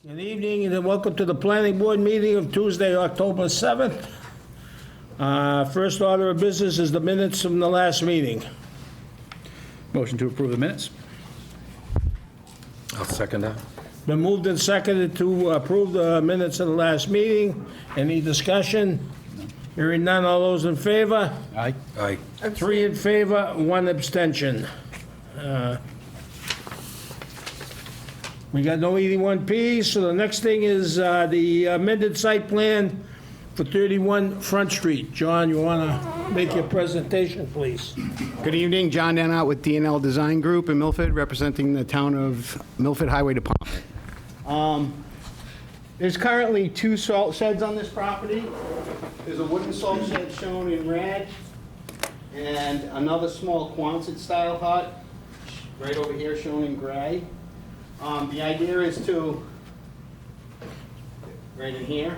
Good evening and welcome to the planning board meeting of Tuesday, October 7th. First order of business is the minutes from the last meeting. Motion to approve the minutes? I'll second that. Been moved and seconded to approve the minutes of the last meeting. Any discussion? Hearing none, all those in favor? Aye. Aye. 3 in favor, 1 abstention. We got no 81P, so the next thing is the amended site plan for 31 Front Street. John, you want to make your presentation, please? Good evening, John Dennott with DNL Design Group in Milford, representing the town of Milford Highway Department. There's currently 2 salt sheds on this property. There's a wooden salt shed shown in red, and another small Quonset-style hut right over here shown in gray. The idea is to, right in here,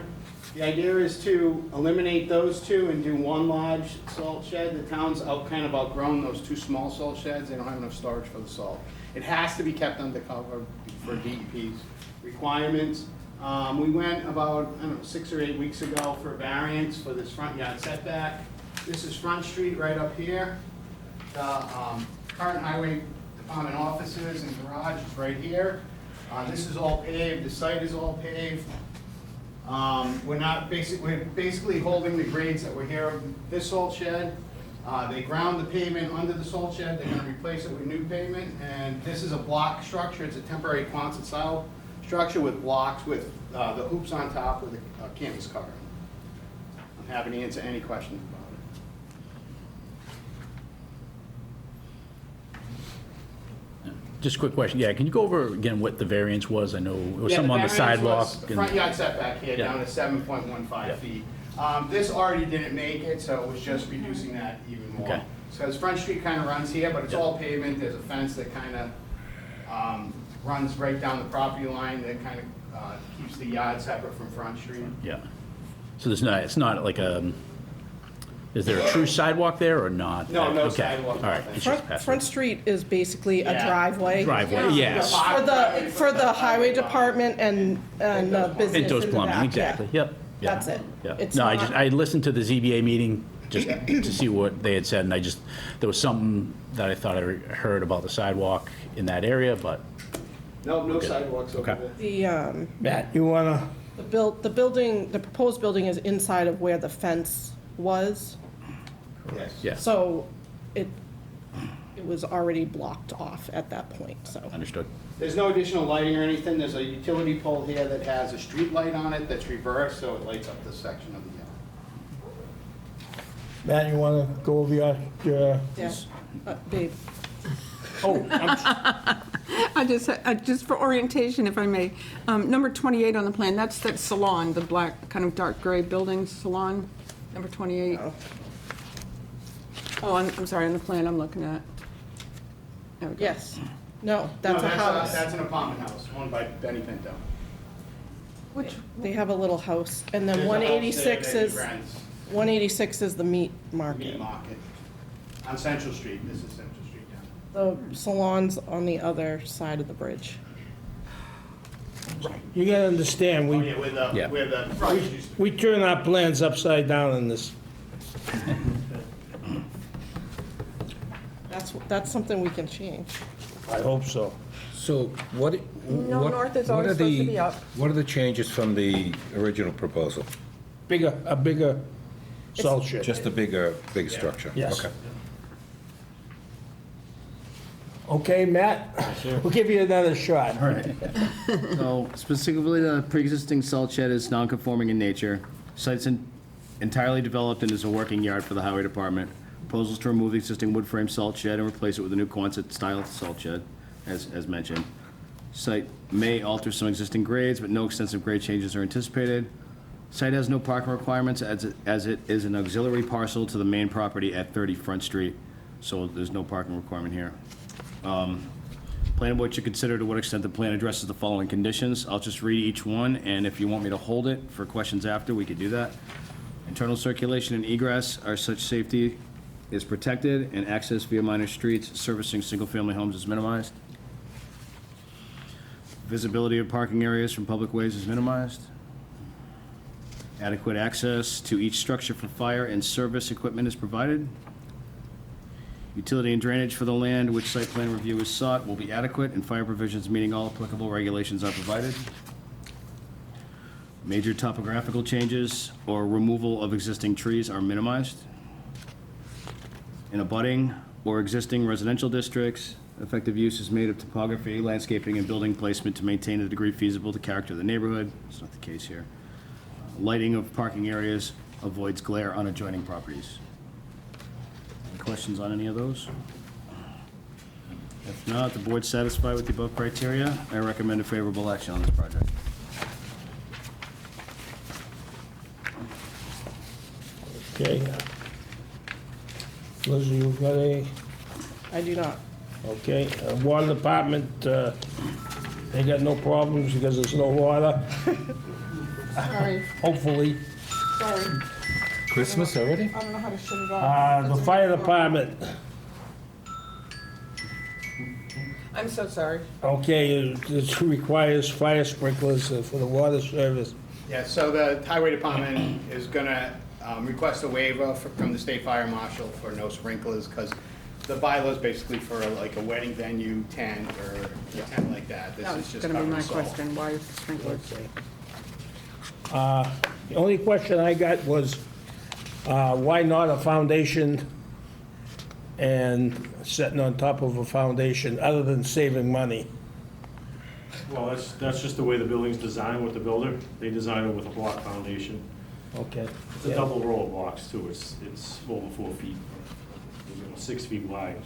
the idea is to eliminate those 2 and do 1 large salt shed. The town's kind of outgrown those 2 small salt sheds. They don't have enough storage for the salt. It has to be kept undercover for DEP's requirements. We went about, I don't know, 6 or 8 weeks ago for a variance for this front yard setback. This is Front Street right up here. The current highway department offices and garage is right here. This is all paved, the site is all paved. We're basically holding the grades that were here of this salt shed. They ground the pavement under the salt shed, they're gonna replace it with new pavement, and this is a block structure, it's a temporary Quonset style structure with blocks with the hoops on top with a canvas cover. I'm happy to answer any questions about it. Just a quick question, yeah, can you go over again what the variance was? I know it was Yeah, something on the variance was sidewalk. the front yard setback here Yeah. down to 7.15 feet. This already didn't make it, so it was just reducing that even more. Okay. Because Front Street kind of runs here, but it's all pavement, there's a fence that kind of runs right down the property line that kind of keeps the yard separate from Front Street. Yeah. So it's not like is there a true sidewalk there or not? No, no Okay. sidewalk, All right. nothing. It's just Front past Front Street is basically a Yeah. driveway. driveway, yes. For the highway department and the business in Pinto's the Plumbing, back, yeah. exactly, yep. yeah, That's it. Yeah. It's No, not- I listened to the ZBA meeting just to see what they had said, and there was something that I thought I heard about the sidewalk in that area, but, No sidewalks over Okay. there. The, Matt, you want to? the proposed building is inside of where the fence was, Yes. yeah, so it was already blocked off at that point, so. understood. There's no additional lighting or anything, there's a utility pole here that has a street light on it that's reversed, so it lights up this section of the yard. Matt, you want to go over your Yeah. Babe, oh, Just for orientation, if I may, number 28 on the plan, that's that salon, the black, kind of dark gray building salon, number 28. Oh, I'm sorry, on the plan I'm looking at. There we go. yes. No, that's No, a house. That's an apartment house, owned by Benny Pinto. Which, They have a little house, and then There's a house there 186 that he is, rents, 186 is the meat Meat market. market, on Central Street, this is Central Street down. The salon's on the other side of the bridge. you got to understand, Oh, we, yeah, Yeah. where the front used to be. we turn our plans upside down in this. That's something we can change. I hope so. So what? No, what- north is what always are supposed to the- be up. What are the changes from the original proposal? A bigger salt shed. Just a big structure? Yes. Okay. Okay, Matt? We'll give you another shot. So specifically, the pre-existing salt shed is non-conforming in nature. Site's entirely developed and is a working yard for the highway department. Proposals to remove the existing wood frame salt shed and replace it with a new Quonset-style salt shed, as mentioned. Site may alter some existing grades, but no extensive grade changes are anticipated. Site has no parking requirements as it is an auxiliary parcel to the main property at 30 Front Street, so there's no parking requirement here. Planning board should consider to what extent the plan addresses the following conditions. I'll just read each one, and if you want me to hold it for questions after, we could do that. Internal circulation and egress are such safety is protected, and access via minor streets servicing single-family homes is minimized. Visibility of parking areas from public ways is minimized. Adequate access to each structure for fire and service equipment is provided. Utility and drainage for the land which site plan review is sought will be adequate, and fire provisions meeting all applicable regulations are provided. Major topographical changes or removal of existing trees are minimized. In abutting or existing residential districts, effective use is made of topography, landscaping, and building placement to maintain a degree feasible the character of the neighborhood. It's not the case here. Lighting of parking areas avoids glare on adjoining properties. Any questions on any of those? If not, the board's satisfied with the above criteria, I recommend a favorable action on this project. Okay. Liz, you got any? I do not. Okay, water department, they got no problems because there's no water, Sorry, hopefully. sorry. Christmas already? I don't know how to shut it off. The fire department, I'm so sorry. okay, it requires fire sprinklers for the water service. Yeah, so the highway department is gonna request a waiver from the state fire marshal for no sprinklers, because the bylaw's basically for like a wedding venue tent or a tent like that. This That is was just gonna be covering my salt. question, why is the sprinklers? The only question I got was, why not a foundation and sitting on top of a foundation, other than saving money? Well, that's just the way the building's designed with the builder. They design it with a block foundation. Okay. It's a double row of blocks too. It's over 4 feet, 6 feet wide.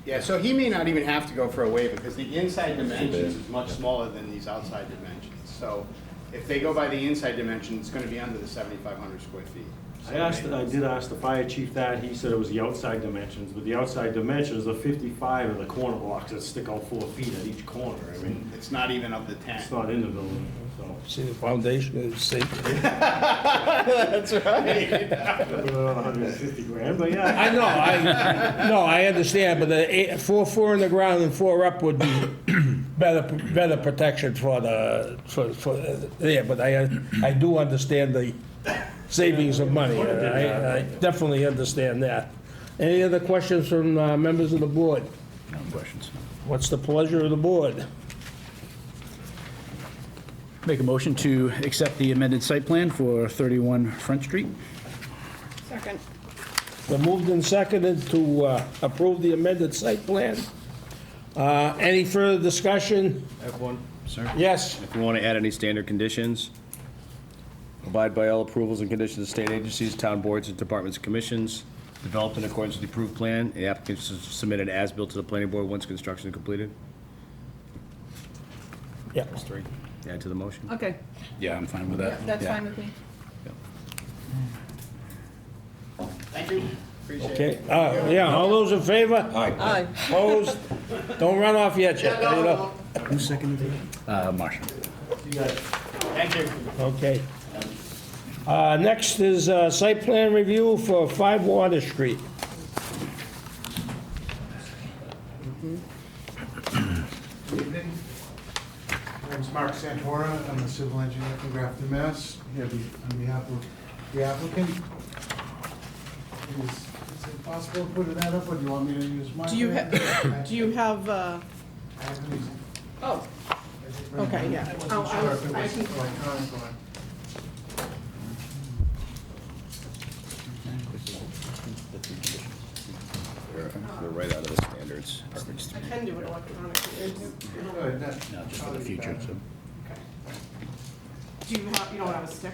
Yeah, so he may not even have to go for a waiver, because the inside dimensions is much smaller than these outside dimensions. So if they go by the inside dimension, it's gonna be under the 7,500 square feet. I did ask the fire chief that. He said it was the outside dimensions, but the outside dimensions are 55 of the corner blocks that stick out 4 feet at each corner. I mean, It's not even of the tent. it's not in the building, so. See, the foundation is safe. That's right. Put it on 150 grand, but yeah. I know, I understand, but the four in the ground and 4 up would be better protection for there, but I do understand the savings of money. I definitely understand that. Any other questions from members of the board? No questions. What's the pleasure of the board? Make a motion to accept the amended site plan for 31 Front Street. Second. Been moved and seconded to approve the amended site plan. Any further discussion? I have one, sir. Yes? If you want to add any standard conditions, abide by all approvals and conditions of state agencies, town boards, and departments and commissions, developed in accordance with the approved plan. The applicant should submit an as-built to the planning board once construction is completed. Yeah. That's 3. Add to the motion. Okay, Yeah, I'm fine with that. that's Yeah. fine with me. Thank you. Appreciate Okay, it. yeah, all those in favor? Aye. Opposed? Don't run off yet, Chet. You know? Who seconded it? Marshall. Thank you. Okay. Next is site plan review for 5 Water Street. Good evening. My name's Mark Santora. I'm a civil engineer from Grafton, Mass. Here on behalf of the applicant. Is it possible to put that up, or do you want me to use my? Do you plan? Do you have, I have these- oh, I just ran Okay, them. yeah. I wasn't Oh, sure if it I was can- electronic or. They're right out of the standards. I can do it electronically. Good, that- No, just for the future, so. Do you have, you don't have a stick?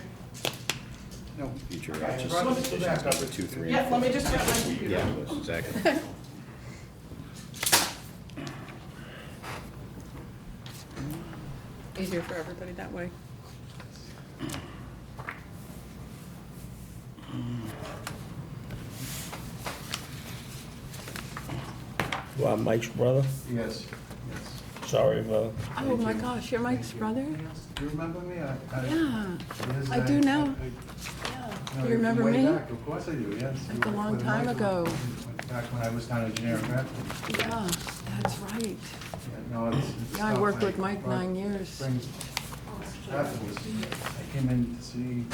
No. Future, Okay, just run this back up. number 2, 3. Yeah, let me just get my computer. Yeah, exactly. Easier for everybody that way. You are Mike's brother? Yes, yes. Sorry, brother. Oh my gosh, you're Mike's brother? Do you remember me? Yeah, Yes, I do now. No, You remember way me? back, Of course I do, yes. Like a long time ago. Back when I was town engineer in Grafton. Yeah, That's right. Yeah, no, it's Yeah, I tough. worked with Mike brought 9 years. spring- Staff was, I came in to see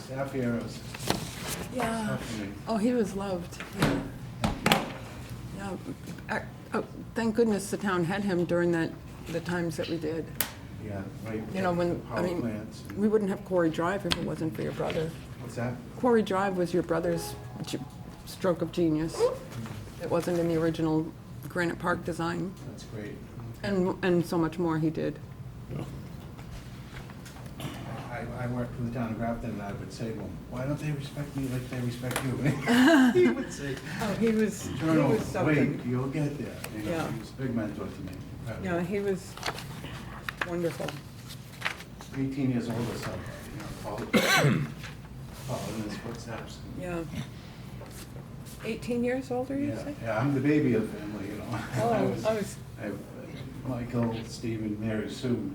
staff here, it was Yeah. tough for me. Oh, he was loved. Yeah. Thank goodness the town had him during the times that we did. Yeah, right. You know, when, I Power mean, plants and- we wouldn't have Quarry Drive if it wasn't for your brother. What's that? Quarry Drive was your brother's stroke of genius. It wasn't in the original Granite Park design, That's great. and so much more he did. I worked for the town of Grafton, and I would say, well, why don't they respect me like they respect you? He would say, Oh, he was Colonel, wait, something. you'll get there. You know, Yeah. He was a big mentor to me. Yeah, he was wonderful. 18 years old or so, you know, following his footsteps. Yeah. 18 years older, you Yeah, say? yeah, I'm the baby of the family, you know. Oh, I I was, I have Michael, Stephen, Mary Sue,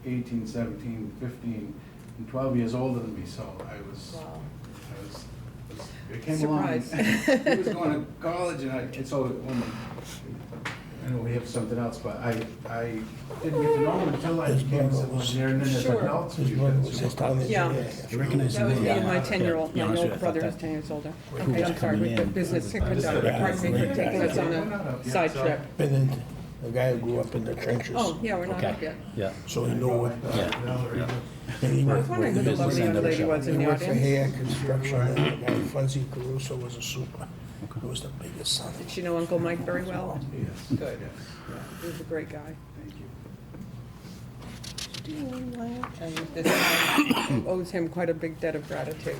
18, 17, 15, and 12 years older than me, so I was, it came along. Surprise. He was going to college, and so, I know we have something else, but I didn't get to know him until I became a civil engineer, and then as Sure. adults. His brother was his town Yeah. engineer. that was me and my 10-year-old, Yeah, my honestly, I older thought brother was that- 10 years older. Who Okay, was I'm sorry, coming we've got in? business, Yeah. pardon me for taking us on a side trip. Been in, the guy who grew up in the trenches. Oh, yeah, we're not up Okay, yet. yeah. So he knew what, Yeah. and he I was worked, wondering who the business lovely end young of the lady show. was in he the worked for audience. Hayer Construction, and the guy Funzy Caruso was a super. He was the biggest son. Did she know Uncle Mike very well? Yes. Good. Yes. He was a great guy. Thank you. And this town owes him quite a big debt of gratitude.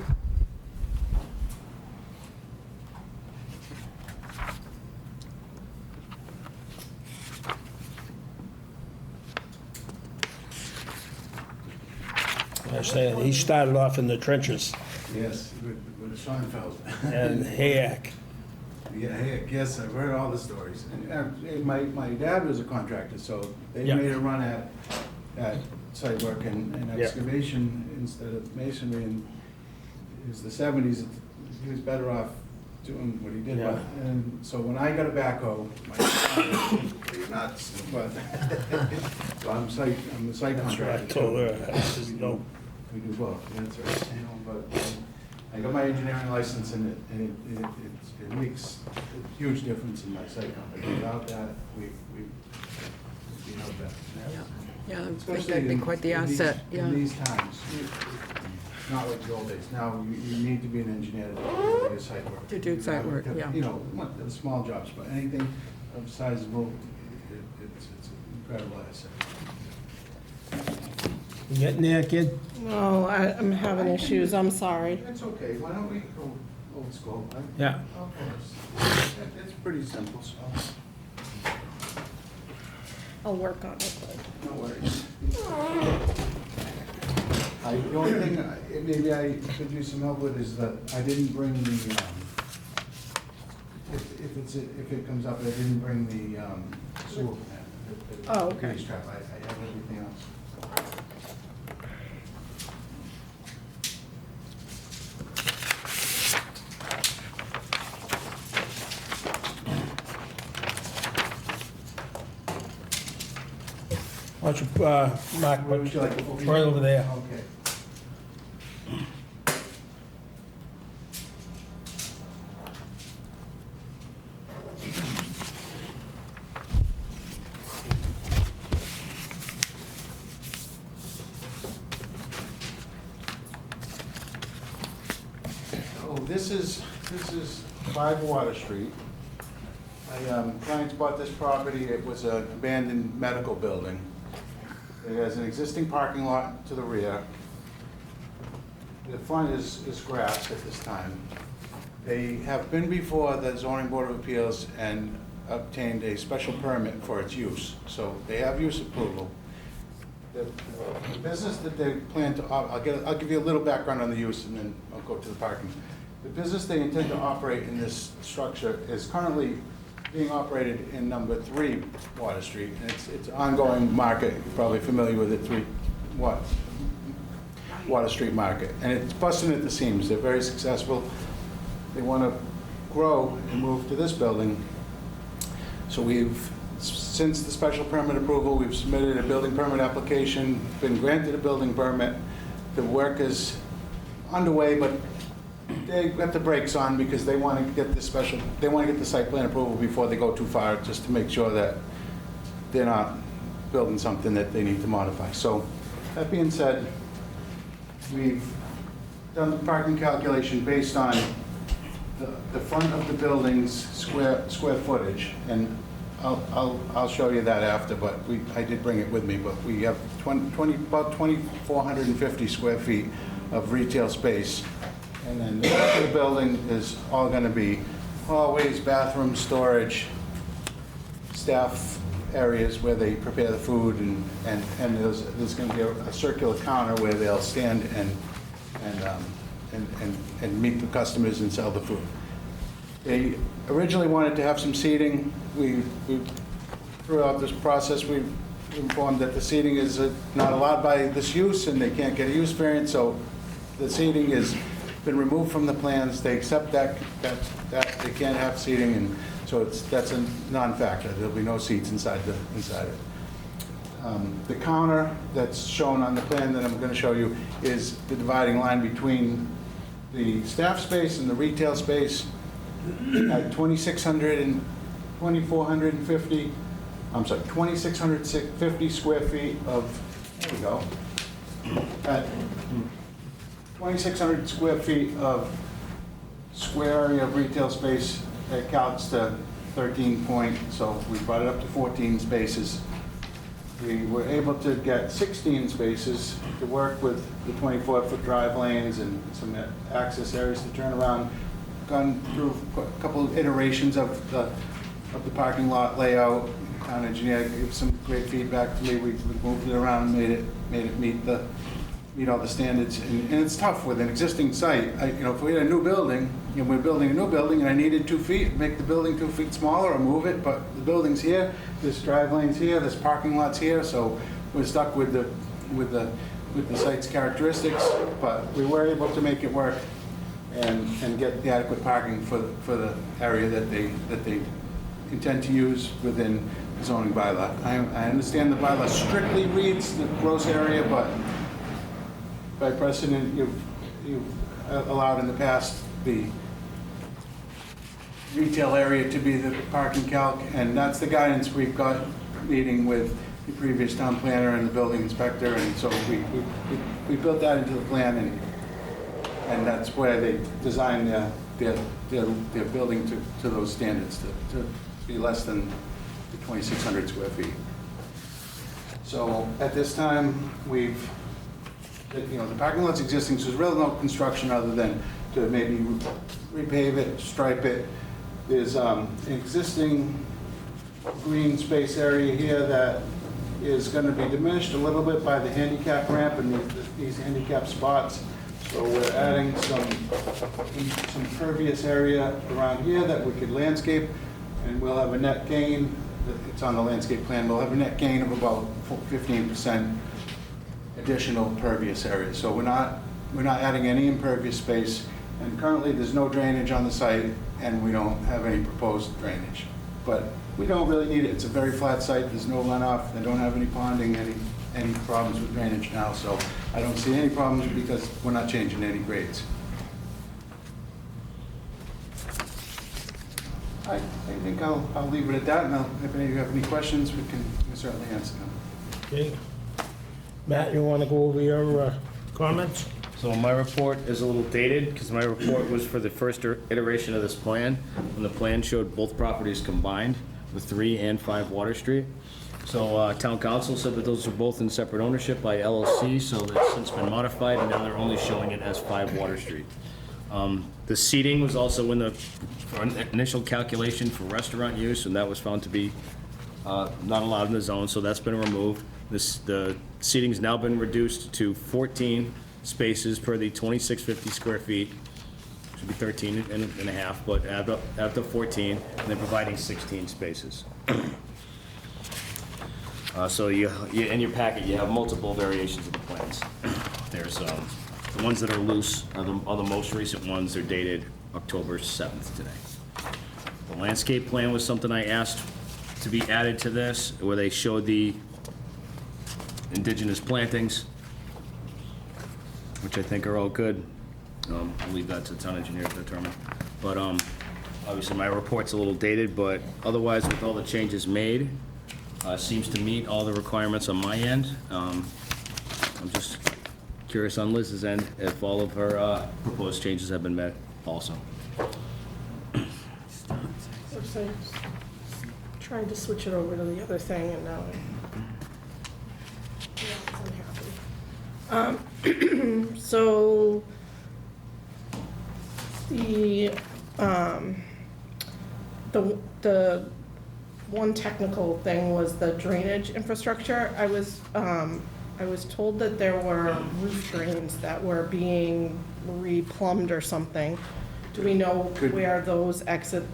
I said, he started off in the trenches, Yes, with Schoenfeld. and Hayak. Yeah, heck, yes, I've heard all the stories. And my dad was a contractor, so they Yeah. made a run at site work and Yeah. excavation instead of masonry. And it was the 70s, he was better off doing what he did. Yeah. And so when I got a backhoe, my dad was pretty nuts, but, so I'm the site I contractor. told her, I said, no. We do both, that's right, you know, but I got my engineering license and it makes a huge difference in my site company. Without that, we'd be no better. Yeah, I think Especially that'd be in- quite the in these- asset, yeah. In these times, it's not like the old days. Now, you need to be an engineer to do site work. To do site work, yeah. You know, the small jobs, but anything of sizable, it's an incredible asset. You getting there, kid? No, I'm having issues, I'm sorry. It's okay, why don't we go old school? Yeah. It's pretty simple, so, I'll work on it. no worries. The only thing, maybe I could use some help with is that I didn't bring the, if it comes up, I didn't bring the sewer plan. Oh, okay. Grease trap. I have everything else. Why don't you, Mark, Where would you like? right over there. Okay. Oh, this is 5 Water Street. My clients bought this property, it was an abandoned medical building. It has an existing parking lot to the rear. The front is grass at this time. They have been before the zoning board of appeals and obtained a special permit for its use, so they have use approval. The business that they plan to, I'll give you a little background on the use and then I'll go to the parking. The business they intend to operate in this structure is currently being operated in number 3 Water Street. And it's an ongoing market, you're probably familiar with it, Water Street Market. And it's busting at the seams, they're very successful. They want to grow and move to this building. So we've since the special permit approval, we've submitted a building permit application, been granted a building permit. The work is underway, but they got the brakes on because they want to get the site plan approval before they go too far, just to make sure that they're not building something that they need to modify. So, that being said, we've done the parking calculation based on the front of the building's square footage, and I'll show you that after, but I did bring it with me, but we have about 2,450 square feet of retail space. And then the back of the building is all gonna be hallways, bathrooms, storage, staff areas where they prepare the food, and there's gonna be a circular counter where they'll stand and meet the customers and sell the food. They originally wanted to have some seating. We throughout this process, we informed that the seating is not allowed by this use, and they can't get a use variance, so the seating has been removed from the plans. They accept that they can't have seating, and so that's a non-factor. There'll be no seats inside it. The counter that's shown on the plan that I'm going to show you is the dividing line between the staff space and the retail space. At 2,650 square feet of, there we go. At 2,600 square feet of square area of retail space, it counts to 13 point, so we brought it up to 14 spaces. We were able to get 16 spaces to work with the 24-foot drive lanes and some access areas to turn around. Gone through a couple of iterations of the parking lot layout. Town engineer gave some great feedback to me. We moved it around, made it meet all the standards. And it's tough with an existing site. If we had a new building, and we're building a new building, and I needed 2 feet, make the building 2 feet smaller or move it, but the building's here, there's drive lanes here, there's parking lots here, so we're stuck with the site's characteristics, but we were able to make it work and get the adequate parking for the area that they intend to use within the zoning bylaw. I understand the bylaw strictly reads the gross area, but by precedent, you've allowed in the past the retail area to be the parking calc, and that's the guidance we've got meeting with the previous town planner and the building inspector, and so we built that into the plan, and that's where they designed their building to those standards, to be less than the 2,600 square feet. So at this time, the parking lot's existing, so there's really no construction other than to maybe repave it, stripe it. There's an existing green space area here that is going to be diminished a little bit by the handicap ramp and these handicap spots. So we're adding some pervious area around here that we could landscape, and we'll have a net gain. It's on the landscape plan. We'll have a net gain of about 15% additional pervious area. So we're not adding any impervious space, and currently there's no drainage on the site, and we don't have any proposed drainage. But we don't really need it. It's a very flat site. There's no runoff. They don't have any ponding, any problems with drainage now, so I don't see any problems because we're not changing any grades. I think I'll leave it at that, and if any of you have any questions, we can certainly answer them. Okay. Matt, you want to go over your comments? So my report is a little dated, because my report was for the first iteration of this plan, when the plan showed both properties combined, with 3 and 5 Water Street. So town council said that those are both in separate ownership by LLC, so that's since been modified, and now they're only showing it as 5 Water Street. The seating was also in the initial calculation for restaurant use, and that was found to be not allowed in the zone, so that's been removed. The seating's now been reduced to 14 spaces per the 2,650 square feet. Should be 13 and a half, but add up to 14, and then providing 16 spaces. So in your packet, you have multiple variations of the plans. There's the ones that are loose are the most recent ones. They're dated October 7th today. The landscape plan was something I asked to be added to this, where they showed the indigenous plantings, which I think are all good. I'll leave that to the town engineer to determine. But obviously, my report's a little dated, but otherwise, with all the changes made, seems to meet all the requirements on my end. I'm just curious on Liz's end if all of her proposed changes have been met also. So trying to switch it over to the other thing, and now I'm unhappy. So the one technical thing was the drainage infrastructure. I was told that there were roof drains that were being replumbed or something. Do we know where those exit?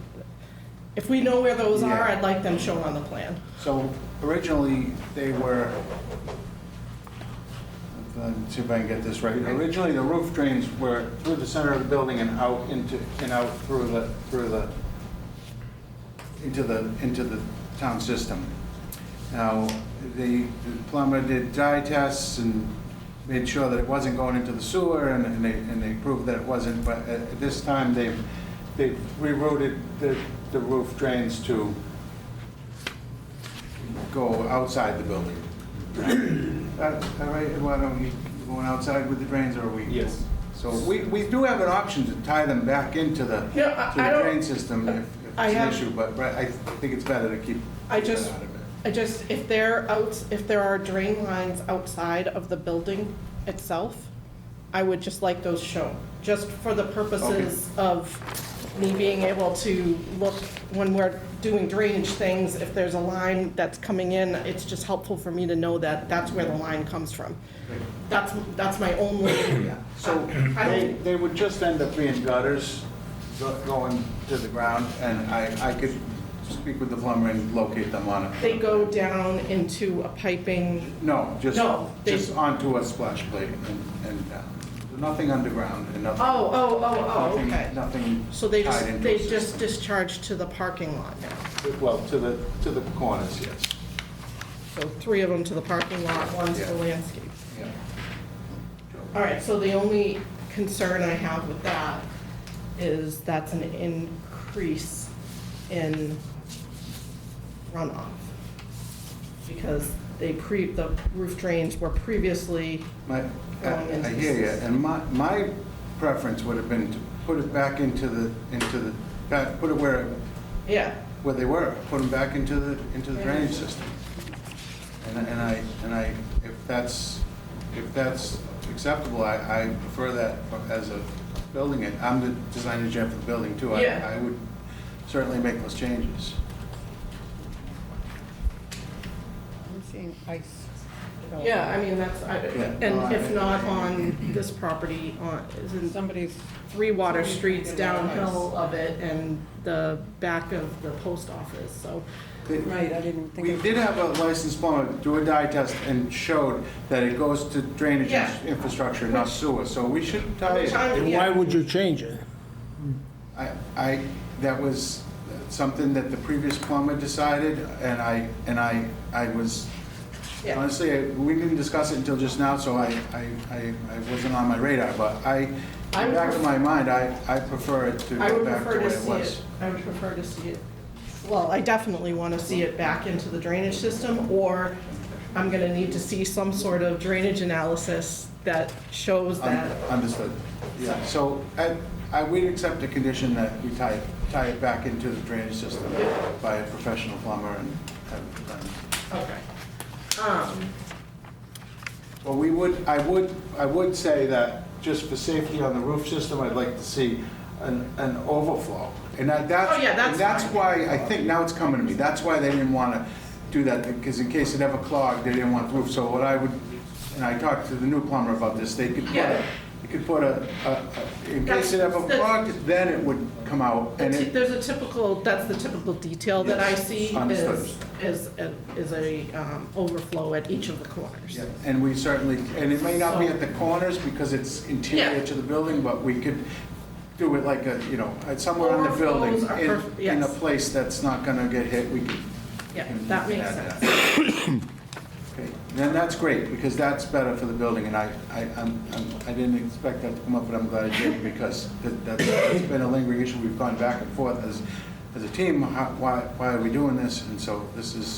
If we know where those are, Yeah. I'd like them shown on the plan. So originally, they were, let's see if I can get this right. Originally, the roof drains were through the center of the building and out into the town system. Now, the plumber did dye tests and made sure that it wasn't going into the sewer, and they proved that it wasn't, but at this time, they've rerouted the roof drains to go outside the building. All right, why don't we, going outside with the drains, or are we? Yes. So we do have an option to tie them back into the Yeah, to I the don't- drain system if I it's an have- issue, but I think it's better to keep I that just- out of it. if there are drain lines outside of the building itself, I would just like those shown, just for the purposes of me being able to look when we're doing drainage things. If there's a line that's coming in, it's just helpful for me to know that that's where the line comes from. That's my only, So they would just end up being gutters going to the ground, and I could speak with the plumber and locate them on it. they go down into a piping. No, just they- onto a splash plate and nothing underground and nothing. Oh, okay. Nothing So they tied into they a system. just discharge to the parking lot now. Well, to the corners, yes. So 3 of them to the parking lot, 1 to the Yeah. landscape. Yeah. All right, so the only concern I have with that is that's an increase in runoff. Because the roof drains were previously, I Going into hear you, this. and my preference would have been to put it back put it where they were, put them back into the drainage system. And I, if that's acceptable, I prefer that as a building. I'm the design engineer for the building too. Yeah. I would certainly make those changes. I'm seeing ice. yeah, I mean, that's, and if Yeah. not on this property, is in Somebody's, 3 Water Streets downhill of it and the back of the post office, so. right, I didn't think We of. did have a licensed plumber do a dye test and showed that it goes to drainage Yeah. infrastructure, not sewer, so we should tie it. And why would you change it? That was something that the previous plumber decided, and I was, Yeah. honestly, we didn't discuss it until just now, so I wasn't on my radar, but in the back of my mind, I prefer it to I go would back to prefer what to it see was. it, I would prefer to see it, well, I definitely want to see it back into the drainage system, or I'm gonna need to see some sort of drainage analysis that shows that. Understood. Yeah, so we'd accept a condition that we tie it back into the drainage system by a professional plumber and have it done. Okay. Well, I would say that just for safety on the roof system, I'd like to see an overflow. And that's, Oh, yeah, that's and that's fine. why, I think now it's coming to me, that's why they didn't want to do that, because in case it ever clogged, they didn't want the roof. So what I would, and I talked to the new plumber about this, they could Yeah. put in case it ever That's- clogged, then it would come out. And it, There's a typical, that's the typical detail that I Yes, see understood. is a overflow at each of the corners. yeah, and we certainly, and it may not be at the corners because it's interior Yeah. to the building, but we could do it like somewhere on the building, Overflows are in a yes. place that's not gonna get hit, we could Yeah, can that makes add sense. that. Okay, then that's great, because that's better for the building, and I didn't expect that to come up, but I'm glad it did, because that's been a lingering issue. We've gone back and forth as a team, why are we doing this? And so this is,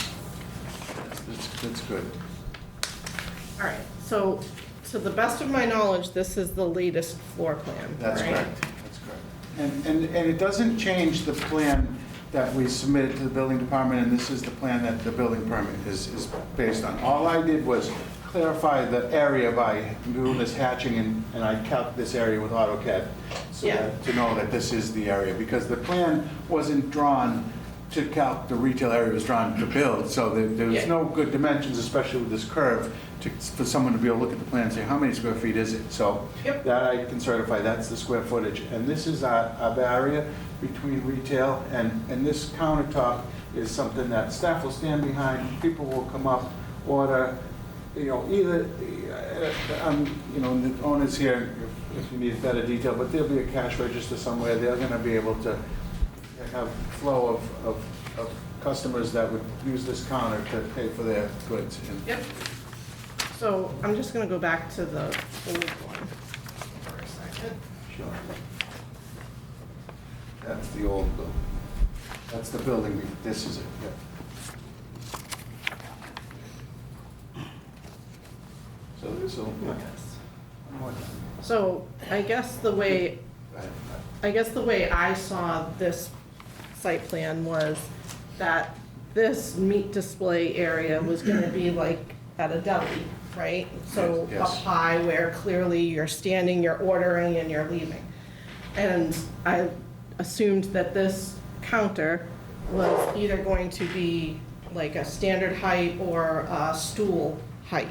that's good. All right, so to the best of my knowledge, this is the latest floor plan, That's right? correct, that's correct. And it doesn't change the plan that we submitted to the building department, and this is the plan that the building permit is based on. All I did was clarify the area by doing this hatching, and I calculated this area with AutoCAD, so Yeah. that, to know that this is the area, because the plan wasn't drawn to calc, the retail area was drawn to build, so there was Yeah. no good dimensions, especially with this curve, for someone to be able to look at the plan and say, how many square feet is it? So Yep. that I can certify, that's the square footage. And this is a barrier between retail, and this countertop is something that staff will stand behind, people will come up, order, either, the owners here, if you need better detail, but there'll be a cash register somewhere, they're gonna be able to have flow of customers that would use this counter to pay for their goods. And Yep. So I'm just gonna go back to the old one for a second. Sure. That's the old building. That's the building, this is it, yep. So this will, So I guess the way I saw this site plan was that this meat display area was gonna be like at a deli, right? So Yes, up yes. high where clearly you're standing, you're ordering, and you're leaving. And I assumed that this counter was either going to be like a standard height or a stool height.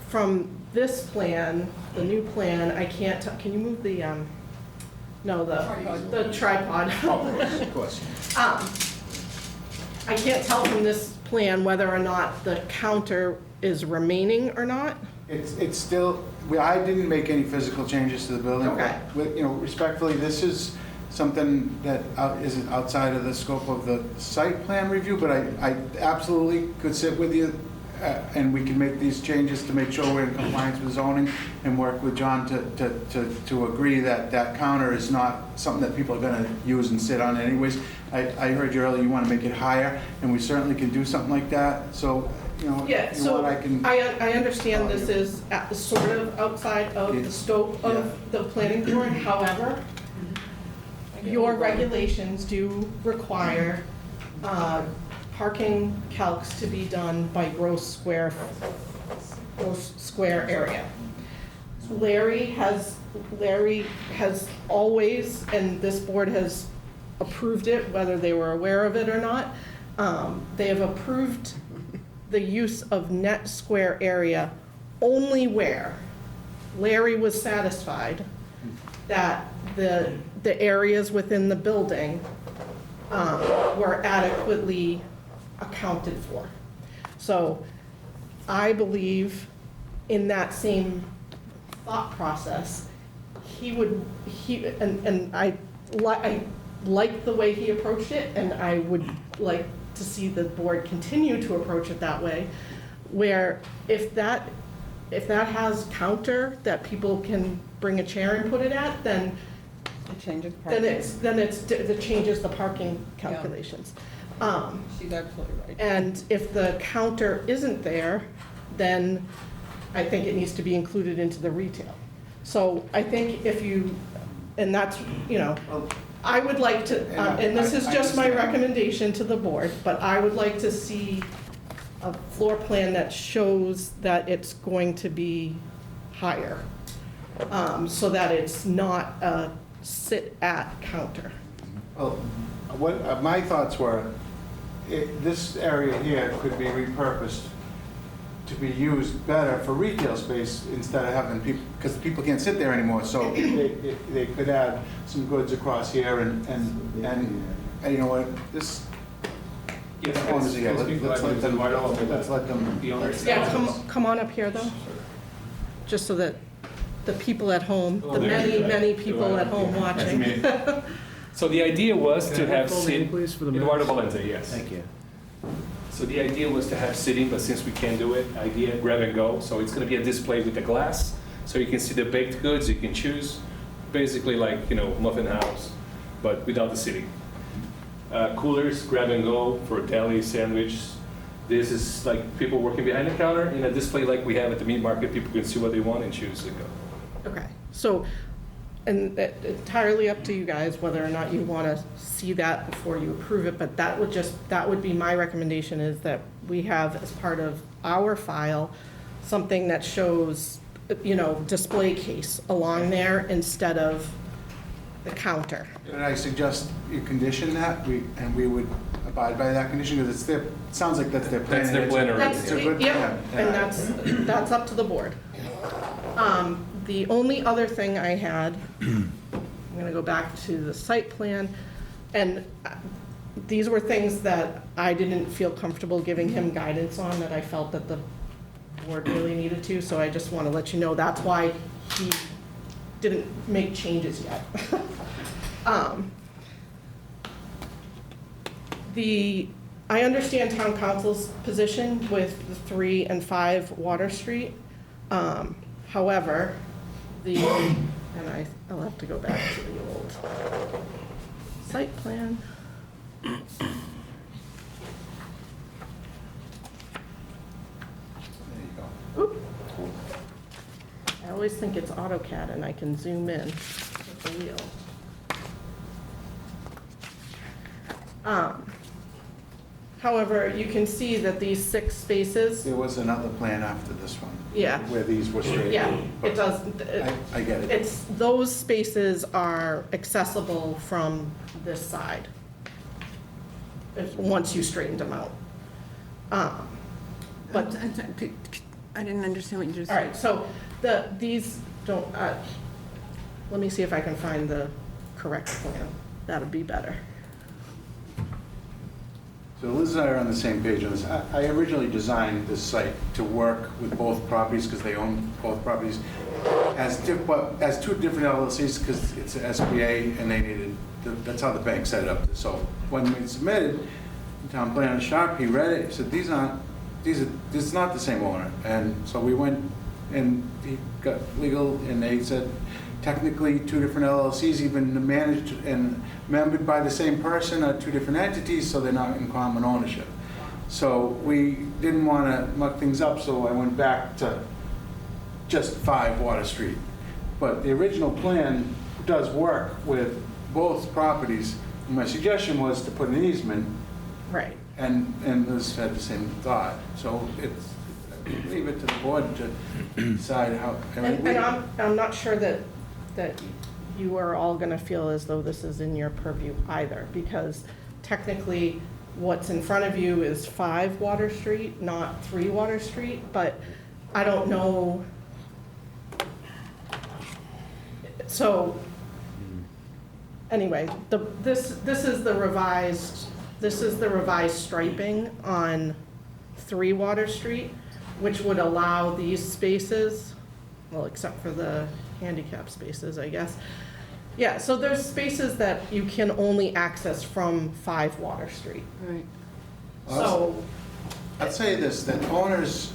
From this plan, the new plan, I can't, can you move the, the tripod? of course. I can't tell from this plan whether or not the counter is remaining or not. It's still, I didn't make any physical changes to the building. Okay. Respectfully, this is something that isn't outside of the scope of the site plan review, but I absolutely could sit with you, and we can make these changes to make sure we're in compliance with zoning, and work with John to agree that that counter is not something that people are gonna use and sit on anyways. I heard you earlier, you wanna make it higher, and we certainly can do something like that, so, Yeah, you know so what, I can. I understand this is at the sort of outside of the scope of the planning board, however, your regulations do require parking calcs to be done by gross square area. Larry has always, and this board has approved it, whether they were aware of it or not, they have approved the use of net square area only where Larry was satisfied that the areas within the building were adequately accounted for. So I believe in that same thought process, I like the way he approached it, and I would like to see the board continue to approach it that way, where if that has counter that people can bring a chair and put it at, then It changes it changes the parking calculations. She's absolutely right. And if the counter isn't there, then I think it needs to be included into the retail. So I think and that's, I would like to, and this is just my recommendation to the board, but I would like to see a floor plan that shows that it's going to be higher, so that it's not a sit-at counter. Well, what my thoughts were, this area here could be repurposed to be used better for retail space instead of having people, because people can't sit there anymore, so they could add some goods across here and you know what, this. Let's let them. Yeah, come on up here, though, just so that the people at home, the many people at home watching. So the idea was to have full name, sit. please, for the minutes? Eduardo Valente, yes. Thank you. So the idea was to have sitting, but since we can't do it, idea grab and go. So it's gonna be a display with the glass, so you can see the baked goods, you can choose, basically like, muffin house, but without the sitting. Coolers, grab and go for deli, sandwich. This is like people working behind the counter. In a display like we have at the meat market, people can see what they want and choose and go. Okay, so, and entirely up to you guys whether or not you want to see that before you approve it, but that would be my recommendation, is that we have as part of our file, something that shows, display case along there instead of the counter. And I suggest you condition that, and we would abide by that condition, because it's their, it sounds like that's their plan. That's their plan already. It's a good Yep, plan. and that's up to the board. The only other thing I had, I'm gonna go back to the site plan, and these were things that I didn't feel comfortable giving him guidance on, that I felt that the board really needed to, so I just wanna let you know that's why he didn't make changes yet. I understand town council's position with the 3 and 5 Water Street. However, I'll have to go back to the old site plan. There you go. Oop. I always think it's AutoCAD and I can zoom in with the wheel. However, you can see that these 6 spaces, There was another plan after this one. Yeah. Where these were straight. yeah, it does, I get it. it's, those spaces are accessible from this side, once you straightened them out. But I didn't understand what you just All said. right, so these don't, let me see if I can find the correct plan. That'd be better. So Liz and I are on the same page on this. I originally designed this site to work with both properties, because they own both properties, as 2 different LLCs, because it's an SBA, and they needed, that's how the bank set it up. So when we submitted, town planner Sharp, he read it, he said, this is not the same owner. And so we went, and he got legal, and they said, technically, 2 different LLCs, even managed and membered by the same person, are 2 different entities, so they're not in common ownership. So we didn't want to muck things up, so I went back to just 5 Water Street. But the original plan does work with both properties. And my suggestion was to put an easement, Right. and Liz had the same thought. So it's, leave it to the board to decide how. And I'm not sure that you are all gonna feel as though this is in your purview either, because technically, what's in front of you is 5 Water Street, not 3 Water Street, but I don't know. So, anyway, this is the revised striping on 3 Water Street, which would allow these spaces, well, except for the handicap spaces, I guess. Yeah, so there's spaces that you can only access from 5 Water Street. Right. So, I'd say this, that owners,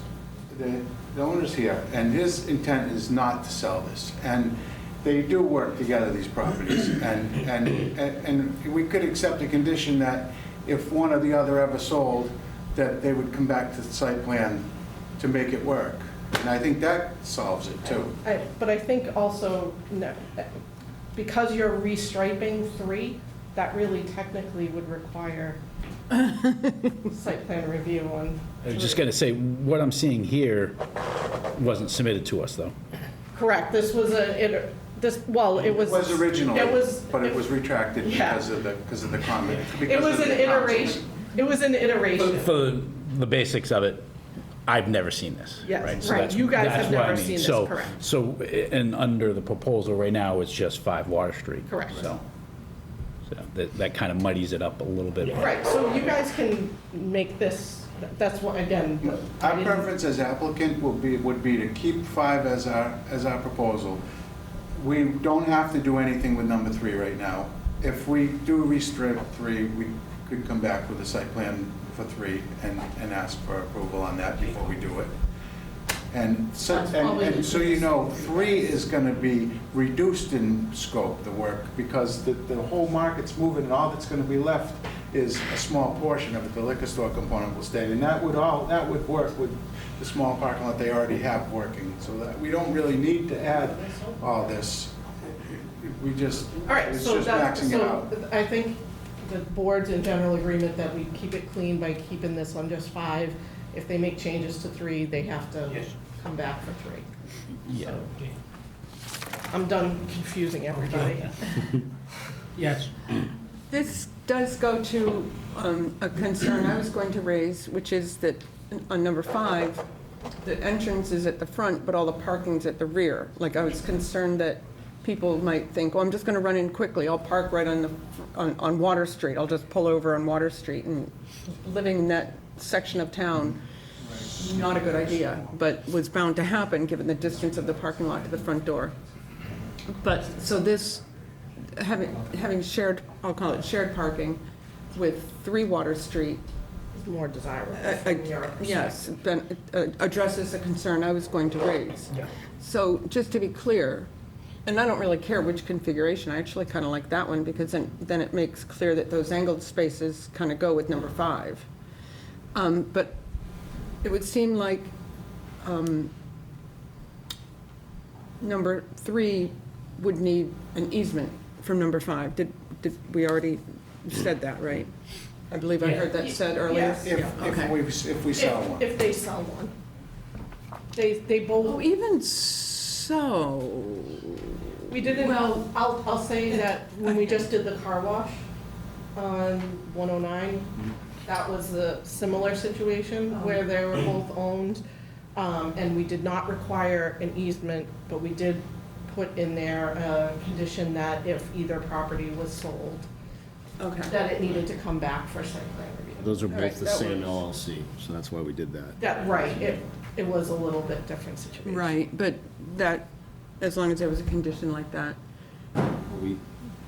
the owners here, and his intent is not to sell this. And they do work together, these properties. And we could accept a condition that if one or the other ever sold, that they would come back to the site plan to make it work. And I think that solves it too. but I think also, no, because you're restriping 3, that really technically would require site plan review on. I was just going to say, what I'm seeing here wasn't submitted to us, though. Correct, this was it was. It was originally, but it was it- retracted Yeah. because of the comment. It was an iteration, it was an iteration. For the basics of it, I've never seen this. Yes, right? So right. that's- You guys that's have what I never mean. seen this, So- correct. So, and under the proposal right now, it's just 5 Water Street. Correct. So that kind of muddies it up a little bit. Right, so you guys can make this, that's what, again. I Our didn't- preference as applicant would be to keep 5 as our proposal. We don't have to do anything with number 3 right now. if we do restrict 3, we could come back with a site plan for 3 and ask for approval on that before we do it. And so, That's probably and so you know, 3 is gonna be reduced in scope, the work, because the whole market's moving, and all that's gonna be left is a small portion of it. The liquor store component will stay, and that would work with the small parking lot they already have working, so that we don't really need to add all this. We just, All right, it's so just that, maxing it out. so I think the board's in general agreement that we keep it clean by keeping this on just 5. If they make changes to 3, they have to Yes. come back for 3. Yeah. I'm done confusing everybody. Yes. This does go to a concern I was going to raise, which is that on number 5, the entrance is at the front, but all the parking's at the rear. Like, I was concerned that people might think, well, I'm just going to run in quickly. I'll park right on Water Street. I'll just pull over on Water Street. And living in that section of town, not a good idea, but was bound to happen given the distance of the parking lot to the front door. But, so this, having shared, I'll call it shared parking with 3 Water Street, It's more desirable from your perspective. yes, addresses a concern I was going to raise. So just to be clear, and I don't really care which configuration, I actually kind of like that one because then it makes clear that those angled spaces kind of go with number 5. But it would seem like number 3 would need an easement from number 5. Did we already said that, right? I believe I heard that said earlier. Yes. Okay. If we sell one. If they sell one. They both. Oh, even so, We didn't, Well- I'll say that when we just did the car wash on 109, that was a similar situation where they were both owned, and we did not require an easement, but we did put in there a condition that if either property was sold, okay. that it needed to come back for site plan review. Those are All right, both the that same works. LLC, so that's why we did that. That, right, it was a little bit different situation. Right, but that, as long as there was a condition like that. We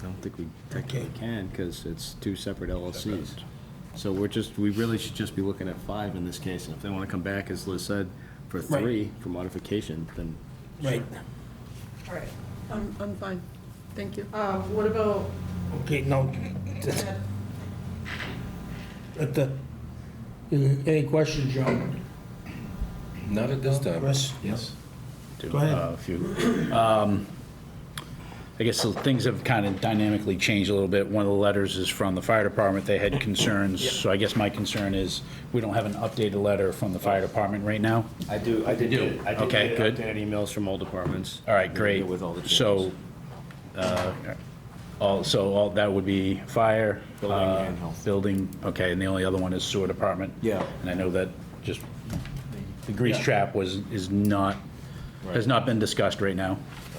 don't think we technically can, because it's 2 separate LLCs. So we really should just be looking at 5 in this case, and if they want to come back, as Liz said, for 3 for modification, then Right. All right, I'm fine, thank you. what about, Okay, now, any questions, John? Not at this time. Chris? Yes. Go ahead. A few. I guess so things have kind of dynamically changed a little bit. One of the letters is from the fire department. They had concerns. So I guess my concern is we don't have an updated letter from the fire department right now. I did Okay, get good. updated emails from all departments. All right, great. With all the changes. So, all that would be fire? Building and health. Building, okay, and the only other one is sewer department? Yeah. And I know that just, the grease trap has not been discussed right now.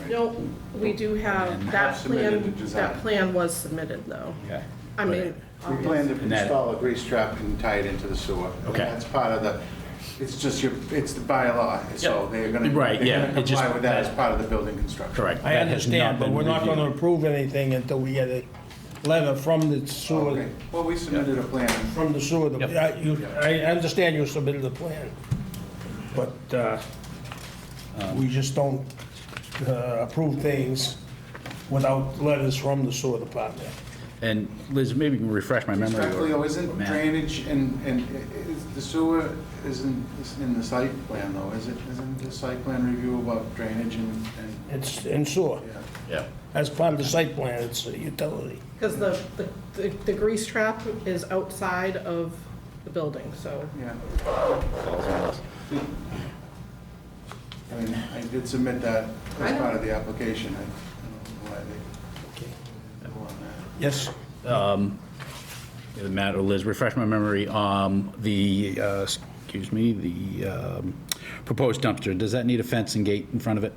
no, we do have, that Submitted the plan, design. that plan was submitted though. Okay. I mean. We plan to And that- install a grease trap and tie it into the sewer. And Okay. that's part of the, it's just it's the bylaw, so they're gonna, Right, yeah, they're gonna it just- comply with that as part of the building construction. Correct. I That has not understand, but been we're not gonna reviewed. approve anything until we get a letter from the sewer, Okay, well, we submitted a plan. from the sewer. Yep. I understand you submitted a plan, but we just don't approve things without letters from the sewer department. And Liz, maybe you can refresh my memory. Respectfully, or- though, isn't Matt. drainage and the sewer isn't in the site plan though, is it? Isn't the site plan review about drainage and, It's in sewer. yeah. Yeah. As part of the site plan, it's a utility. Because the grease trap is outside of the building, so. Yeah. I mean, I did submit that as part of the application. I don't know why they go on that. Yes? Either Matt or Liz, refresh my memory. The proposed dumpster, does that need a fence and gate in front of it?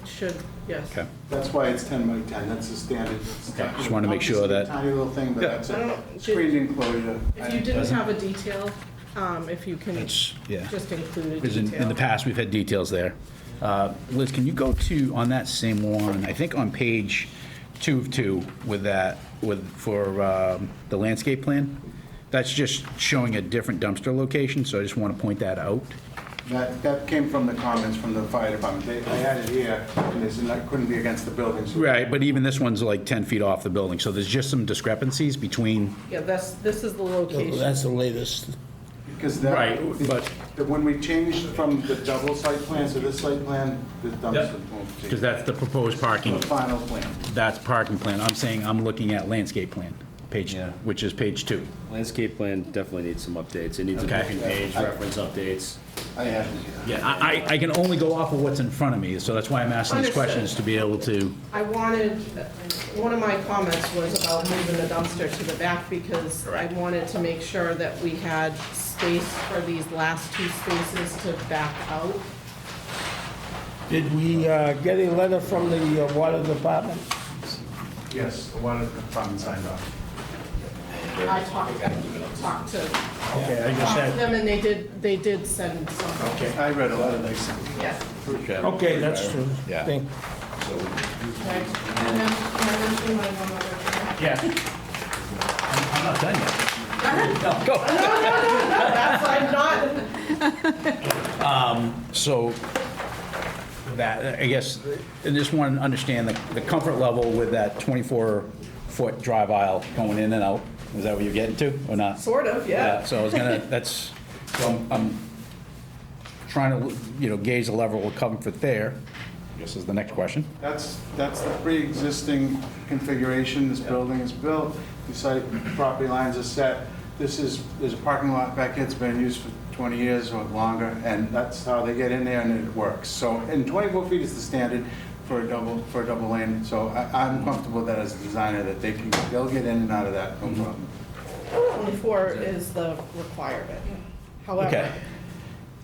It should, yes. Okay. That's why it's 10 by 10, that's the standard. Okay, just wanted to make sure that- Tiny little thing, but Yeah. that's I don't know, a screened enclosure. If you didn't have a detail, if you can It's, yeah. just include a Because in the detail. past, we've had details there. Liz, can you go to, on that same one, I think on page 2 of 2 with that, for the landscape plan. That's just showing a different dumpster location, so I just want to point that out. That came from the comments from the fire department. I had it here, and it couldn't be against the building. So Right, but even this one's like 10 feet off the building, so there's just some discrepancies between, Yeah, this is the location. That's the latest. Because that, Right, but- when we changed from the double site plan to this site plan, the dumpster won't because that's the proposed parking, The final plan. that's parking plan. I'm saying I'm looking at landscape plan, which is page 2. Landscape plan definitely needs some updates. It needs a Okay. booking page, reference updates. I have it here. Yeah, I can only go off of what's in front of me, so that's why I'm asking these Understood. questions, to be able to, I wanted, one of my comments was about moving the dumpster to the back because I wanted to make sure that we had space for these last 2 spaces to back out. Did we get a letter from the water department? Yes, the water department signed off. I talked to Okay, I just had, them and they did send some. okay. I read a lot of these. Yeah. Okay, that's the Yeah. thing. Okay. And then, can I mention my one other thing? yeah. I'm not done yet. Go. That's, I'm not, So, that, I guess, I just want to understand the comfort level with that 24-foot drive aisle going in and out. Is that what you're getting to, or not? sort of, yeah. So I was gonna, so I'm trying to, gauge the level of comfort there, I guess is the next question. That's the pre-existing configuration. This building is built. The site property lines are set. There's a parking lot back here. It's been used for 20 years or longer, and that's how they get in there, and it works. So, and 24 feet is the standard for a double lane. So I'm comfortable with that as a designer, that they'll get in and out of that, no problem. 24 is the requirement. However, Okay.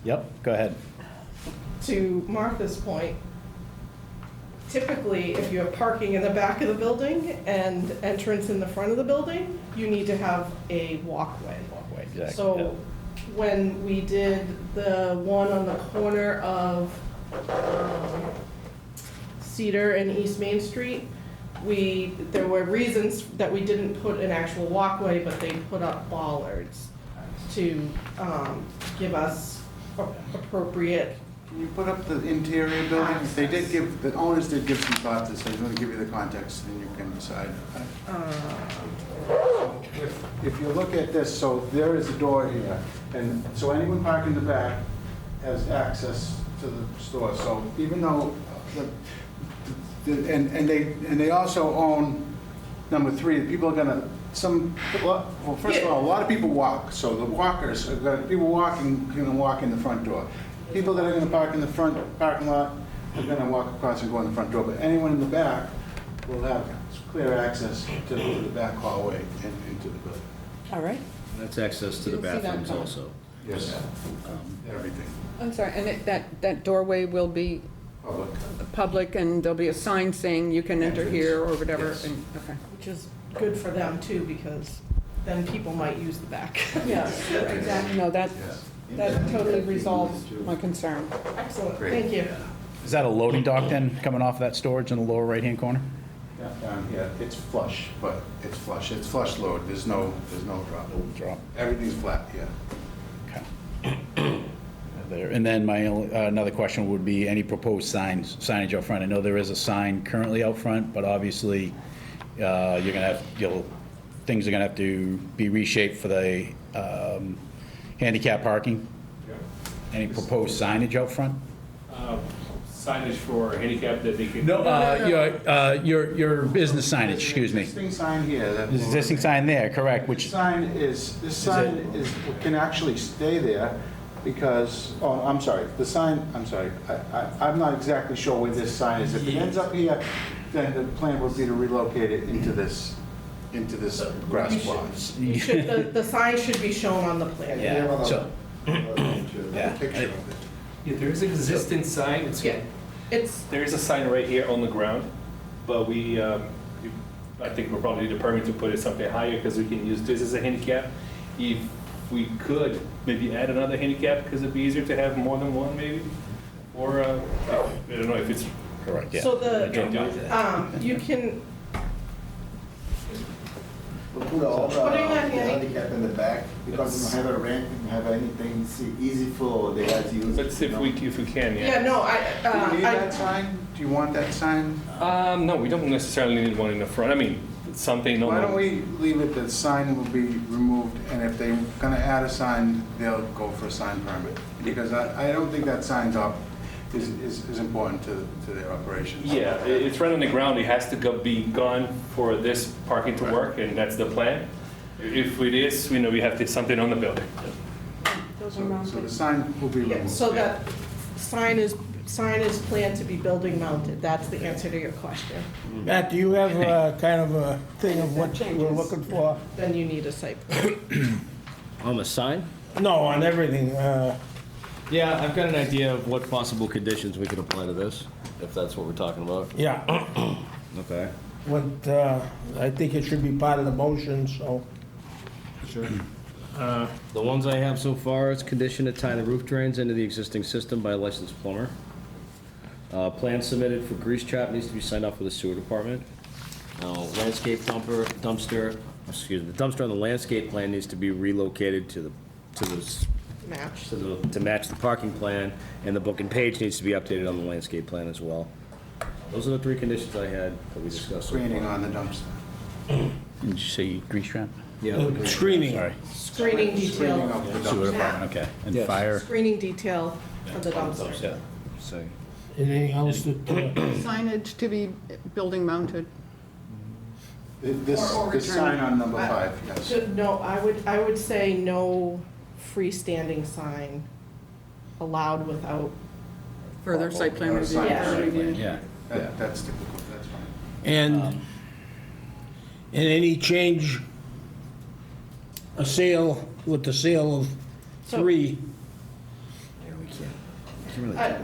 Yep, go ahead. to Martha's point, typically, if you have parking in the back of the building and entrance in the front of the building, you need to have a walkway. Walkway, exactly. So when we did the one on the corner of Cedar and East Main Street, there were reasons that we didn't put an actual walkway, but they put up bollards to give us appropriate. Can you put up the interior building? They did the owners did give some thought to this. I'm going to give you the context, and you can decide. If you look at this, so there is a door here, and so anyone parking in the back has access to the store. So even though, and they also own, number 3, people are gonna, well, first of all, a lot of people walk, so the walkers, people walking, gonna walk in the front door. People that are gonna park in the front parking lot are gonna walk across and go in the front door, but anyone in the back will have clear access to the back hallway and into the building. All right. That's access to the Didn't see that bathrooms coming. also. Yes, everything, I'm sorry, and that doorway will be public. public, and there'll be a sign saying you can enter here or whatever, Yes. and, okay. Which is good for them too, because then people might use the back. Yeah, exactly, no, that totally resolves my concern. Excellent, Great. thank you. Is that a loading dock then, coming off that storage in the lower right-hand corner? Down here, it's flush, but it's flush load, there's no drop. Drop. Everything's flat, yeah. Okay. There. And then my another question would be any proposed signage out front. I know there is a sign currently out front, but obviously you're gonna have, things are gonna have to be reshaped for the handicap parking. Any proposed signage out front? Signage for handicap that they can. No, your business signage, excuse me. Existing sign here. that- There's an existing sign there, correct, This sign can actually stay there because, I'm sorry, I'm not exactly sure where this sign is. If it ends up here, then the plan would be to relocate it into this grass plot. You should, the sign should be shown on the plan. Yeah, so, Yeah. Picture of it. Yeah, there is an existing sign. Yeah, it's, There is a sign right here on the ground, but I think we'll probably need a permit to put it something higher because we can use this as a handicap. If we could maybe add another handicap because it'd be easier to have more than one maybe, or I don't know if it's correct, yeah. so can't do it. you can, We'll put all the Putting that the handy- handicap in the back, because we don't have a ramp, we don't have anything, it's easy for the guys to use. Let's see you if we can, Yeah, no, Do you need I, that sign? Do you want that sign? No, we don't necessarily need one in the front. I mean, something Why don't normal. we leave it, the sign will be removed, and if they're gonna add a sign, they'll go for a sign permit. Because I don't think that sign's up, is important to their operations. Yeah, it's right on the ground. It has to be gone for this parking to work, and that's the plan. If it is, we know we have something on the building. those are So the mounted. sign will be Yeah, removed. so that sign is planned to be building mounted. That's the answer to your question. Matt, do you have kind of a thing of what we're looking for? Then you need a site plan. On the sign? No, on everything. Yeah, I've got an idea of what possible conditions we could apply to this, if that's what we're talking about. Yeah, Okay. what, I think it should be part of the motion, so. Sure. The ones I have so far, it's condition to tie the roof drains into the existing system by a licensed plumber. Plan submitted for grease trap needs to be signed off with the sewer department. Landscape dumpster, the dumpster on the landscape plan needs to be relocated to Match. to match the parking plan, and the book and page needs to be updated on the landscape plan as well. Those are the three conditions I had that we discussed so Screening far. on the dumpster. Did you say grease trap? Yeah. Screening. Sorry. Screening Screening detail, of the Sewer dumpster. department, okay. And Yes. fire? screening detail for the dumpster. Yeah. So, Anything else that, Signage to be building mounted. This, Or this return. sign on number 5, yes. No, I would say no freestanding sign allowed without, Further site plan Or review. sign Yeah. review. Yeah. That's typical, that's fine. and any change, a sale, with the sale of So- 3,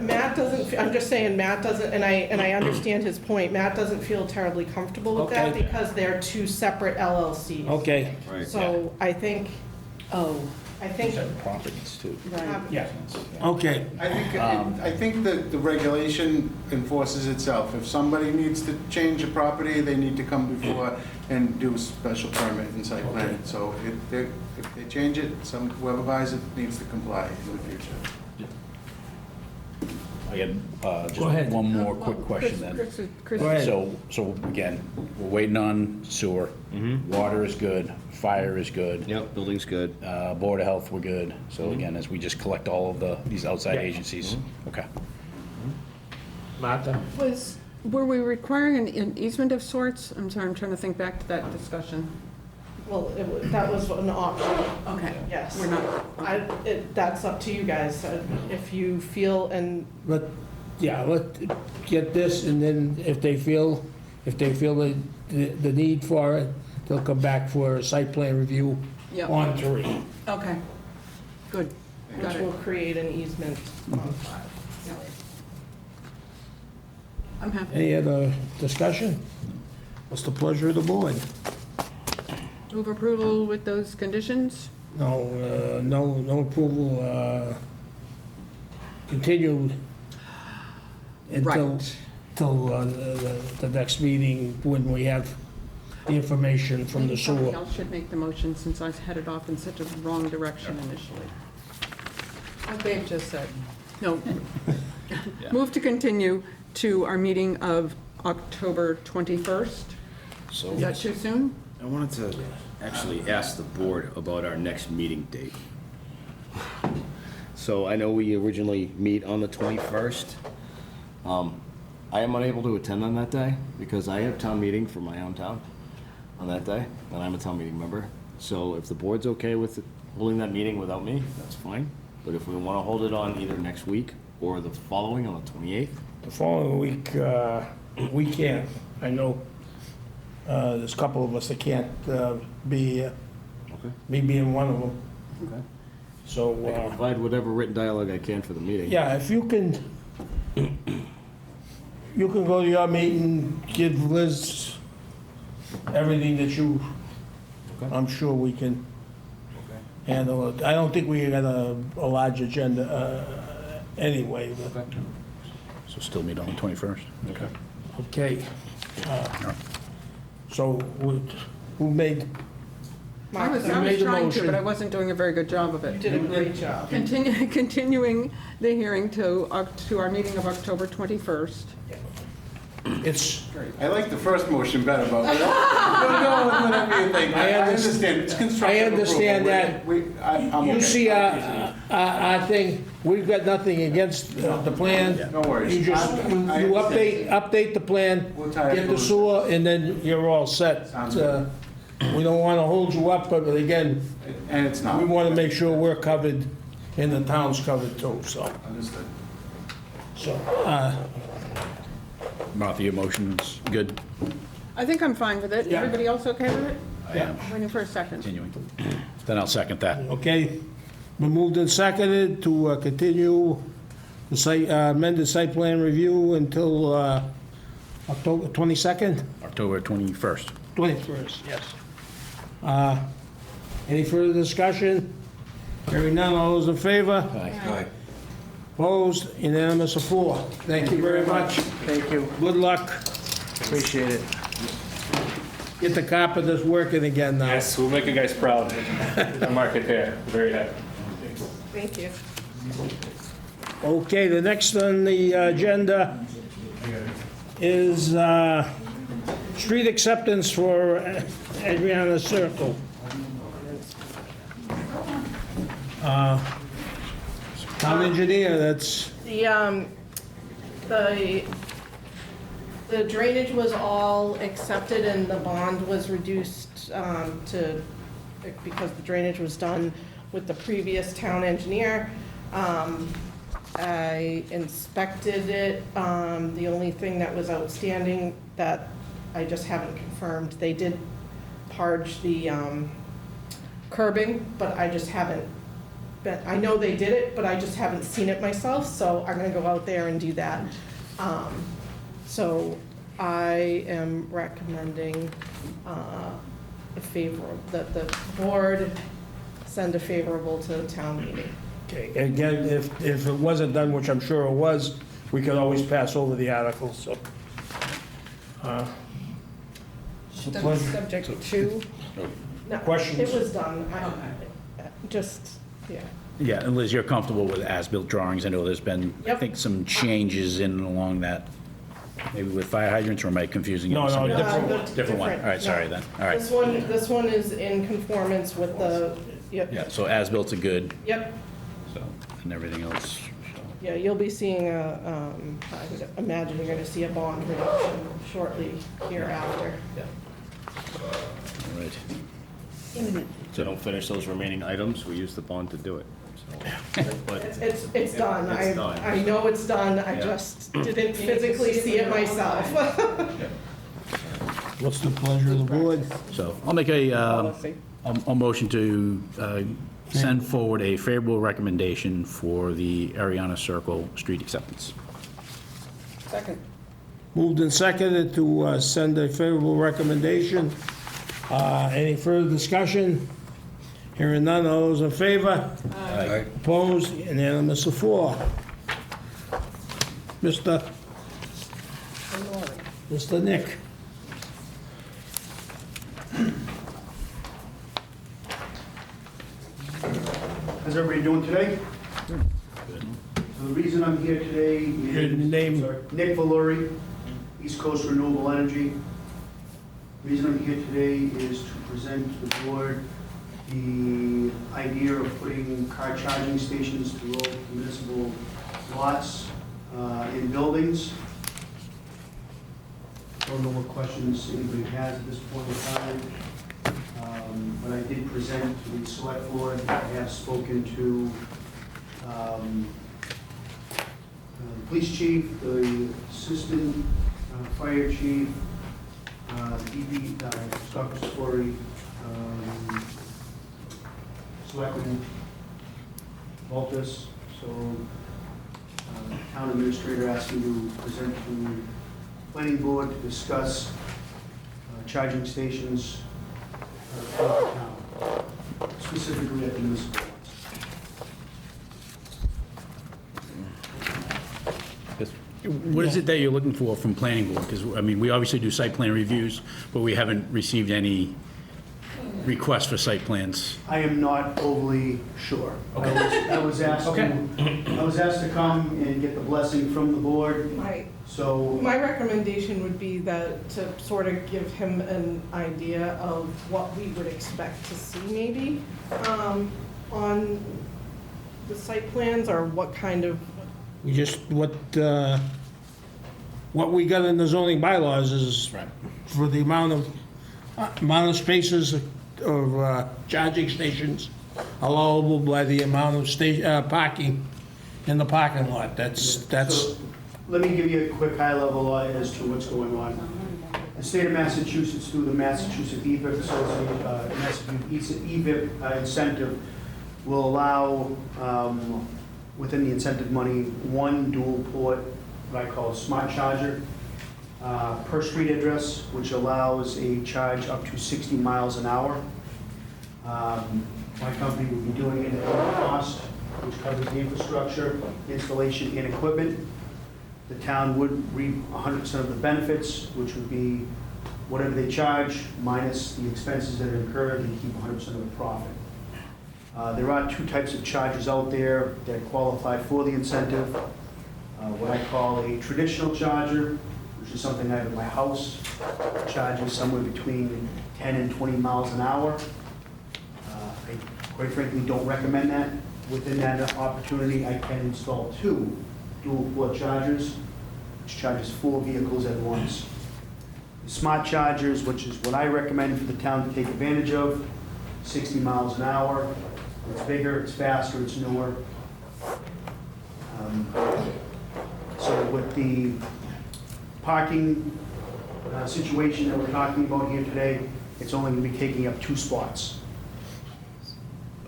Matt doesn't, I'm just saying, Matt doesn't, and I understand his point, Matt doesn't feel terribly comfortable with that Okay. because they're two separate LLCs. okay, So I think, I think, Properties too. right. yeah, okay. I think that the regulation enforces itself. If somebody needs to change a property, they need to come before and do a special permit and site plan. So if they change it, whoever buys it needs to comply in the future. I had Go ahead. just one more quick question then. Chris, Go ahead. So again, we're waiting on sewer. Water is good, fire is good. yep, building's good. Board of Health, we're good. So again, as we just collect all of these outside Yeah. agencies. Okay. Martha? were we requiring an easement of sorts? I'm sorry, I'm trying to think back to that discussion. Well, that was an option, Okay. yes. We're not, That's up to you guys, if you feel, and Let, yeah, get this, and then if they feel the need for it, they'll come back for a site plan review Yep. on 3. okay, good, which got will it. create an easement on 5. I'm happy. Any other discussion? What's the pleasure of the board? Move approval with those conditions? No approval, continued until, Right. till the next meeting when we have the information from the Maybe somebody sewer. else should make the motion since I headed off in such a wrong direction initially. What Dave just said. No. Move to continue to our meeting of October 21st. So Is that too soon? I wanted to actually ask the board about our next meeting date. So I know we originally meet on the 21st. I am unable to attend on that day because I have town meeting for my own town on that day, and I'm a town meeting member. So if the board's okay with holding that meeting without me, that's fine. But if we want to hold it on either next week or the following on the 28th, The following week, we can't. I know there's a couple of us that can't be here, okay. me being one of them. Okay. So, I can provide whatever written dialogue I can for the meeting. yeah, if you can go to your meeting, give Liz everything that you, Okay. I'm sure we can handle it. I don't think we got a large agenda anyway, but, So still meet on the 21st? Okay. okay. So, who made I was You made the trying to, but I motion. wasn't doing a very good job of You it. did a great job. Continuing the hearing to our meeting of October 21st. It's, I like the first motion better, but we'll go with whatever you think. I understand, it's constructive I understand approval. that. I'm okay. you see our thing, we've got nothing against the plan. No worries. You just, you I update the plan, We'll tie it get the to- sewer, and then you're all set. Sounds good. We don't wanna hold you up, but again, And it's not. we wanna make sure we're covered and the town's covered too, so. Understood. So, Martha, your motion's good? I think I'm fine with it. Yeah. Everybody else okay with it? I am. Waiting for a second. Continuing. Then I'll second that. okay, been moved and seconded to continue the site, amended site plan review until October 22nd? October 21st. 21st, yes. Any further discussion? Hearing none, all those in favor? Aye. Opposed, unanimous of 4. Thank you very much. Thank you. Good luck. Appreciate it. Get the carpenters working again now. Yes, we'll make you guys proud. The market here, very happy. Thank you. Okay, the next on the agenda is street acceptance for Adriana Circle. Town engineer, that's, The drainage was all accepted and the bond was reduced because the drainage was done with the previous town engineer. I inspected it. The only thing that was outstanding that I just haven't confirmed, they did parge the curbing, but I just haven't, I know they did it, but I just haven't seen it myself, so I'm gonna go out there and do that. So I am recommending a favor, that the board send a favorable to the town meeting. okay, again, if it wasn't done, which I'm sure it was, we could always pass over the article, so. It's a pleasure. Subject to? No, Questions? it was done. Just, yeah. Yeah, and Liz, you're comfortable with as-built drawings? I know there's been, I Yep. think, some changes in and along that, maybe with fire hydrants, or am I confusing it No, with no, somebody else? different. Different one, all right, sorry no. then, all right. This one is in conformance with the, yep, Yeah, so as-built are good, yep. so, and everything else, so. Yeah, you'll be seeing I would imagine you're gonna see a bond reduction shortly hereafter. All right. So don't finish those remaining items, we use the bond to do it. So, but It's done. It's done. I know it's done. I Yeah. just didn't physically see it myself. What's the pleasure of the board? So I'll make a Policy. motion to send forward a favorable recommendation for the Ariana Circle street acceptance. Second. Moved and seconded to send a favorable recommendation. Any further discussion? Hearing none, all those in favor? Aye. Opposed, unanimous of 4. Mr. Nick. How's everybody doing today? So the reason I'm here today Your is... name? Sorry, Nick Valori, East Coast Renewable Energy. The reason I'm here today is to present to the board the idea of putting car charging stations throughout municipal lots in buildings. Don't know what questions anybody has at this point in time. But I did present to the select board. I have spoken to the police chief, the assistant fire chief, DB, Scott Story, Selectman Waltus. So town administrator asked me to present to the planning board to discuss charging stations throughout town, specifically at the municipal ones. What is it that you're looking for from planning board? Because, I mean, we obviously do site plan reviews, but we haven't received any request for site plans? I am not overly sure. I was asked to come and get the blessing from the board, so. My recommendation would be that to sort of give him an idea of what we would expect to see maybe on the site plans, or what kind of, We just, what we got in the zoning bylaws is for the amount of spaces of charging stations allowable by the amount of parking in the parking lot. That's, So, let me give you a quick high-level as to what's going on. The state of Massachusetts, through the Massachusetts EVIP Massachusetts EVIP incentive, will allow, within the incentive money, one dual port, what I call a smart charger, per street address, which allows a charge up to 60 miles an hour. My company will be doing it at no cost, which covers the infrastructure, installation, and equipment. The town would reap 100% of the benefits, which would be whatever they charge minus the expenses that are incurred, and keep 100% of the profit. There are two types of chargers out there that qualify for the incentive. What I call a traditional charger, which is something I have at my house, charges somewhere between 10 and 20 miles an hour. I quite frankly don't recommend that. Within that opportunity, I can install two dual port chargers, which charges 4 vehicles at once. The smart chargers, which is what I recommend for the town to take advantage of, 60 miles an hour. It's bigger, it's faster, it's newer. So with the parking situation that we're talking about here today, it's only going to be taking up 2 spots.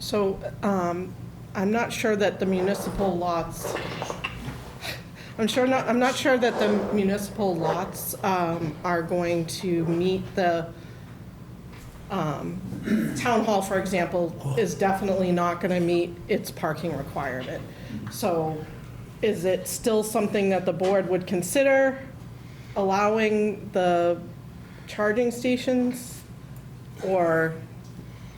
so I'm not sure that the municipal lots, I'm not sure that the municipal lots are going to meet the, town hall, for example, is definitely not going to meet its parking requirement. So is it still something that the board would consider allowing the charging stations, or?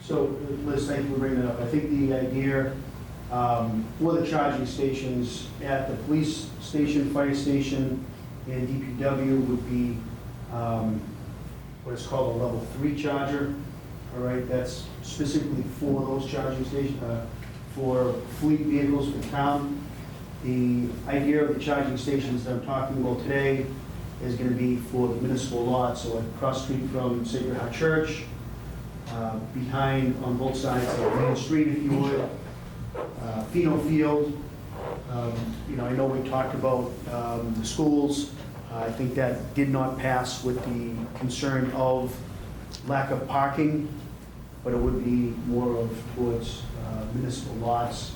So, Liz, thank you for bringing that up. I think the idea for the charging stations at the police station, fire station, and DPW would be what is called a level 3 charger. All right, that's specifically for those charging stations, for fleet vehicles for town. The idea of the charging stations that I'm talking about today is going to be for the municipal lots, so across the street from Sacred Heart Church, behind, on both sides of Main Street, if you would, Pheno Field. I know we talked about the schools. I think that did not pass with the concern of lack of parking, but it would be more of towards municipal lots.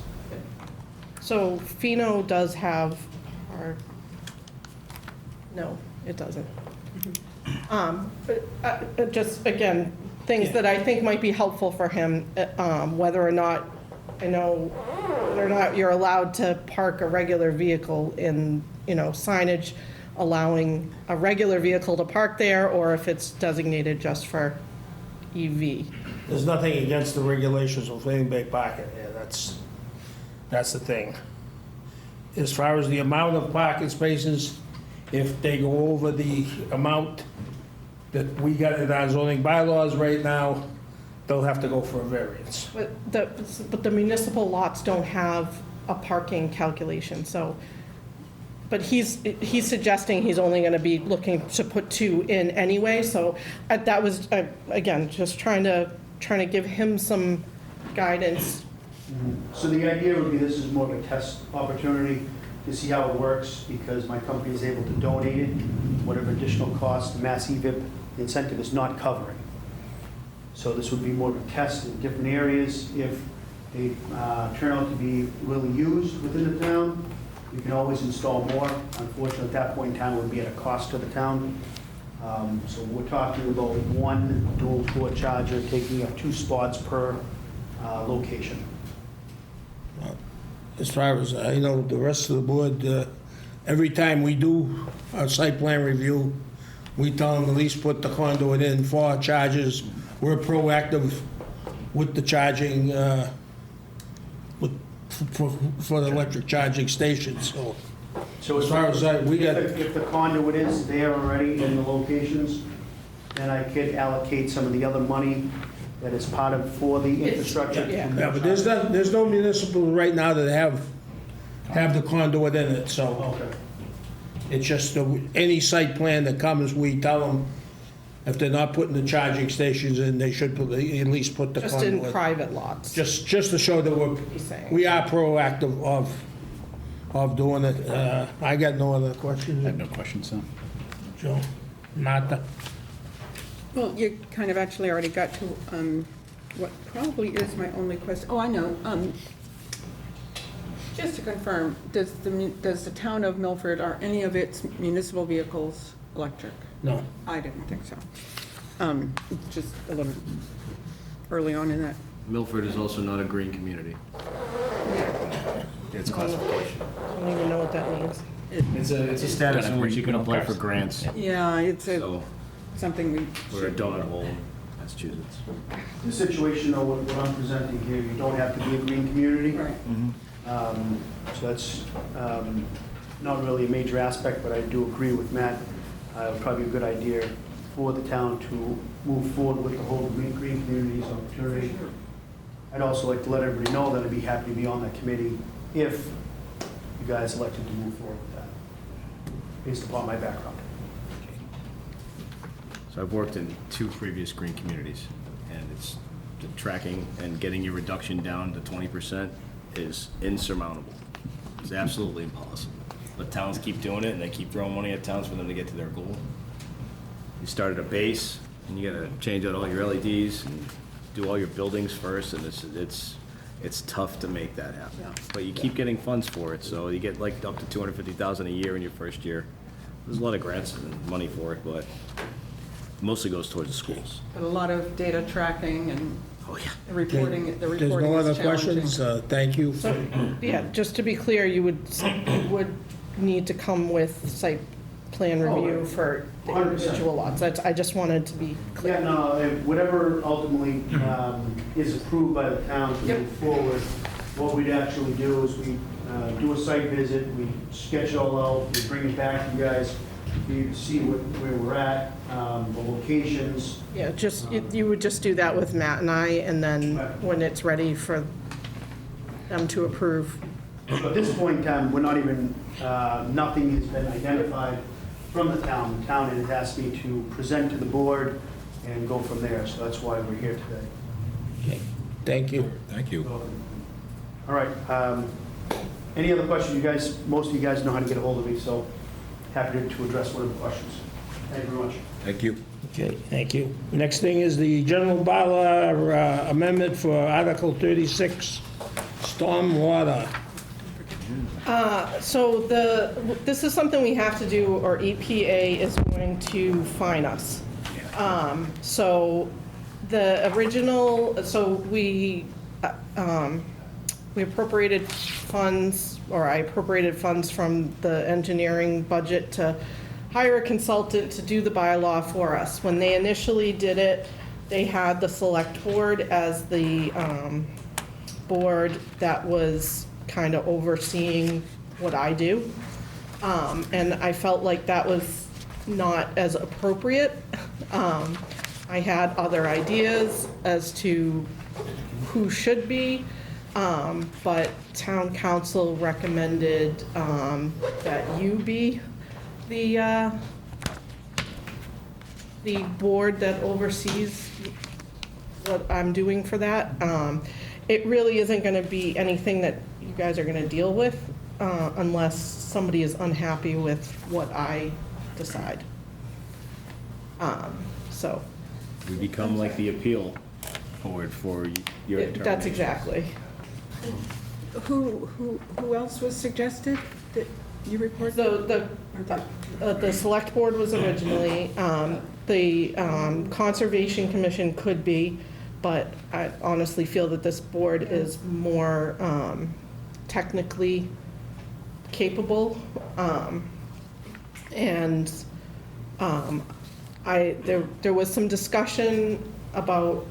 So Pheno does have, or, no, it doesn't. But, just, again, things that I think might be helpful for him, whether or not, I know, whether or not you're allowed to park a regular vehicle in, signage allowing a regular vehicle to park there, or if it's designated just for EV. There's nothing against the regulations of anybody parking there, that's the thing. As far as the amount of parking spaces, if they go over the amount that we got in our zoning bylaws right now, they'll have to go for a variance. But the municipal lots don't have a parking calculation, so, but he's suggesting he's only gonna be looking to put 2 in anyway, so that was, again, just trying to give him some guidance. So the idea would be, this is more of a test opportunity to see how it works, because my company is able to donate it, whatever additional cost the Mass EVIP incentive is not covering. So this would be more of a test in different areas. If they turn out to be really used within the town, you can always install more. Unfortunately, at that point in time, it would be at a cost to the town. So we're talking about 1 dual port charger taking up 2 spots per location. As far as I know, the rest of the board, every time we do a site plan review, we tell them at least put the conduit in for charges. We're proactive with the charging, for the electric charging stations, so. So As far as we got- If the conduit is there already in the locations, then I could allocate some of the other money that is part of, for the infrastructure. yeah. Yeah, but there's no municipal right now that have the conduit in it, so. Okay. It's just, any site plan that comes, we tell them, if they're not putting the charging stations in, they should at least put the Just in conduit. private lots. Just to show that He's saying. we are proactive of doing it. I got no other I have questions. no questions, so. Joe, Martha? Well, you kind of actually already got to what probably is my only question. Oh, I know. Just to confirm, does the town of Milford, are any of its municipal vehicles electric? No. I didn't think so. Just a little early on in that. Milford is also not a green community. It's classification. I don't even know what that means. It's a status in which you can apply for grants. Yeah, it's So something we we're a should. donut hole in Massachusetts. The situation, though, what I'm presenting here, you don't have to be a green community. Right. So that's not really a major aspect, but I do agree with Matt. It would probably be a good idea for the town to move forward with the whole green communities opportunity. I'd also like to let everybody know that I'd be happy to be on that committee if you guys elected to move forward with that, based upon my background. So I've worked in 2 previous green communities, and it's the tracking and getting your reduction down to 20% is insurmountable. It's absolutely impossible. But towns keep doing it, and they keep throwing money at towns for them to get to their goal. You start at a base, and you gotta change out all your LEDs and do all your buildings first, and it's tough to make that happen. But you keep getting funds for it, so you get like up to $250,000 a year in your first year. There's a lot of grants and money for it, but mostly goes towards the schools. But a lot of data tracking and the reporting There's no other is challenging. questions? Thank you. So, yeah, just to be clear, you would need to come with site plan review for the 100%. individual lots. I just wanted to be Yeah, clear. no, whatever ultimately is approved by the town to Yep. move forward, what we'd actually do is we do a site visit, we sketch it all out, we bring it back to you guys, for you to see where we're at, the locations. Yeah, just, you would just do that with Matt and I, and then when it's ready for them to approve. So at this point in time, we're not even, nothing has been identified from the town. The town has asked me to present to the board and go from there, so that's why we're here today. Okay, thank you. Thank you. All right, any other questions? You guys, most of you guys know how to get a hold of me, so happy to address whatever questions. Thank you very much. Thank you. Okay, thank you. Next thing is the general bylaw amendment for Article 36, stormwater. So this is something we have to do, or EPA is going to fine us. So the original, we appropriated funds, or I appropriated funds from the engineering budget to hire a consultant to do the bylaw for us. When they initially did it, they had the select board as the board that was kind of overseeing what I do. And I felt like that was not as appropriate. I had other ideas as to who should be, but town council recommended that you be the board that oversees what I'm doing for that. It really isn't gonna be anything that you guys are gonna deal with unless somebody is unhappy with what I decide. So, We become like the appeal board for your determination. that's exactly. Who else was suggested that you report? So the select board was originally, the Conservation Commission could be, but I honestly feel that this board is more technically capable. And there was some discussion about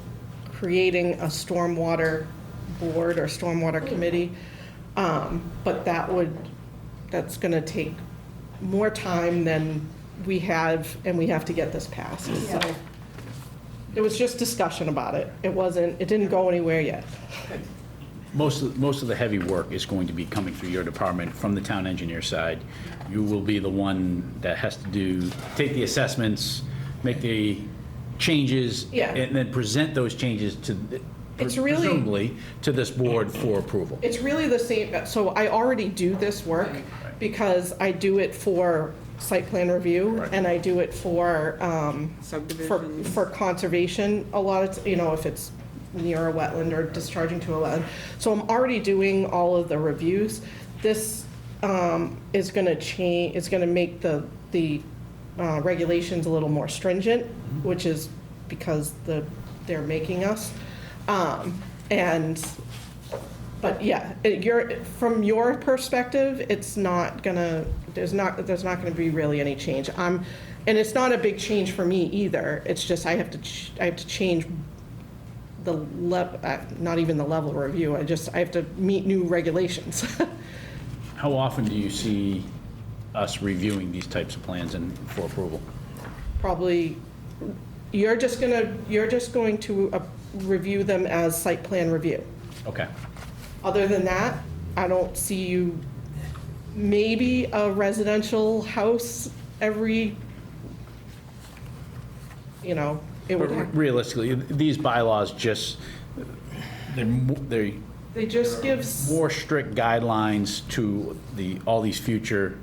creating a stormwater board or stormwater committee. But that's gonna take more time than we have, and we have to get this passed, so. It was just discussion about it. It didn't go anywhere yet. Most of the heavy work is going to be coming through your department from the town engineer side. You will be the one that has to take the assessments, make the changes, Yeah. and then present those changes to, It's really- presumably, to this board for approval. It's really the same, so I already do this work because I do it for site plan review and I do it for Subdivisions. for conservation a lot of, if it's near a wetland or discharging to a wetland. So I'm already doing all of the reviews. This is gonna change, it's gonna make the regulations a little more stringent, which is because they're making us. But yeah, from your perspective, it's not gonna, there's not gonna be really any change. And it's not a big change for me either. It's just I have to change the not even the level of review. I have to meet new regulations. How often do you see us reviewing these types of plans and for approval? Probably, you're just going to review them as site plan review. Okay. Other than that, I don't see you, maybe a residential house every, it would, Realistically, these bylaws just, they're they just give, more strict guidelines to all these future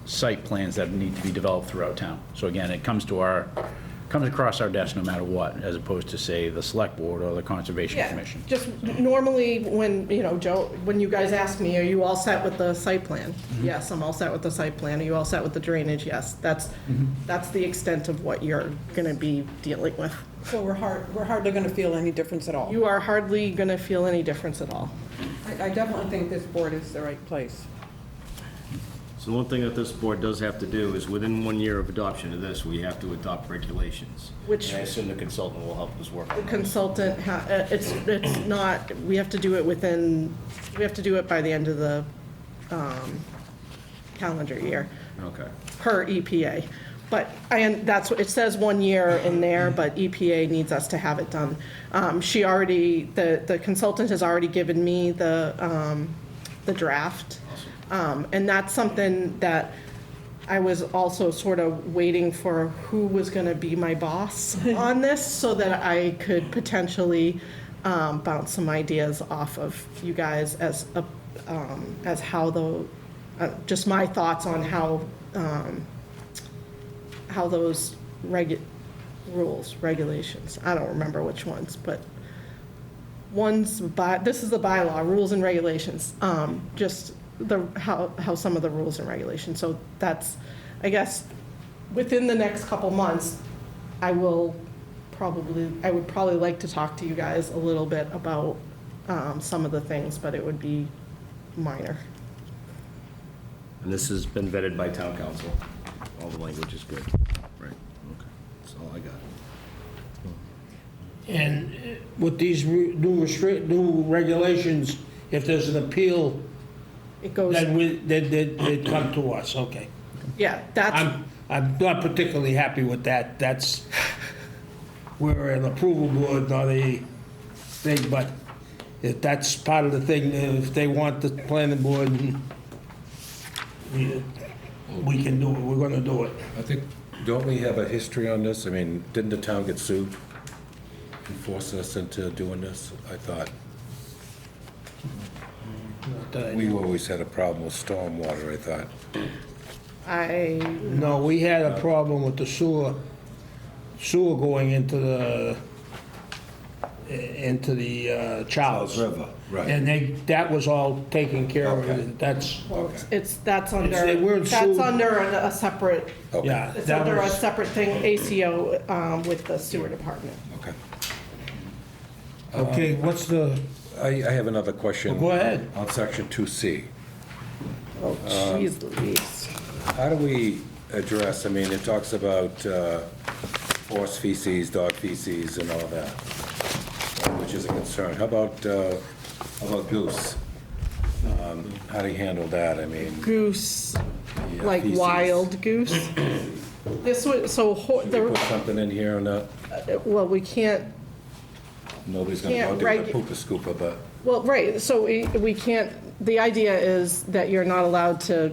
site plans that need to be developed throughout town. So again, it comes across our desk no matter what, as opposed to, say, the select board or the conservation yeah, commission. just normally when, Joe, when you guys ask me, are you all set with the site plan? Yes, I'm all set with the site plan. Are you all set with the drainage? Yes, that's the extent of what you're gonna be dealing with. So we're hardly going to feel any difference at all. You are hardly gonna feel any difference at all. I definitely think this board is the right place. So one thing that this board does have to do is within 1 year of adoption of this, we have to adopt regulations. Which- And I assume the consultant will help us work on that. Consultant, it's not, we have to do it by the end of the calendar year, Okay. per EPA. But, that's what, it says 1 year in there, but EPA needs us to have it done. The consultant has already given me the draft. And that's something that I was also sort of waiting for who was gonna be my boss on this, so that I could potentially bounce some ideas off of you guys as how just my thoughts on how those regulations, I don't remember which ones, but this is the bylaw, rules and regulations, just how some of the rules and regulations. So that's, I guess, within the next couple months, I would probably like to talk to you guys a little bit about some of the things, but it would be minor. And this has been vetted by town council. All the language is good. Right, okay. That's all I got. And with these new regulations, if there's an appeal, It goes, then they come to us, okay. yeah, that's, I'm not particularly happy with that. We're an approval board, not a thing, but if that's part of the thing, if they want the planning board, we can do it, we're gonna do it. I think, don't we have a history on this? I mean, didn't the town get sued and force us into doing this? I thought we always had a problem with stormwater, I thought. No, we had a problem with the sewer going into the Charles. River, right. And that was all taken care of, Okay. and that's, that's They weren't sued. under a separate, Okay. yeah. it's that under a was- separate thing, ACO, with the sewer department. Okay. Okay, what's the, I have another question. Well, go ahead. On section 2C. Oh, jeez Louise. How do we address, I mean, it talks about horse feces, dog feces, and all that. which is a concern. How about goose? How do you handle that? I mean, Goose, the, like feces. wild goose. This would, so, Put something in here on that? well, we can't, Nobody's gonna go Can't out there with a regu- pooper scooper, but well, right, so we can't, the idea is that you're not allowed to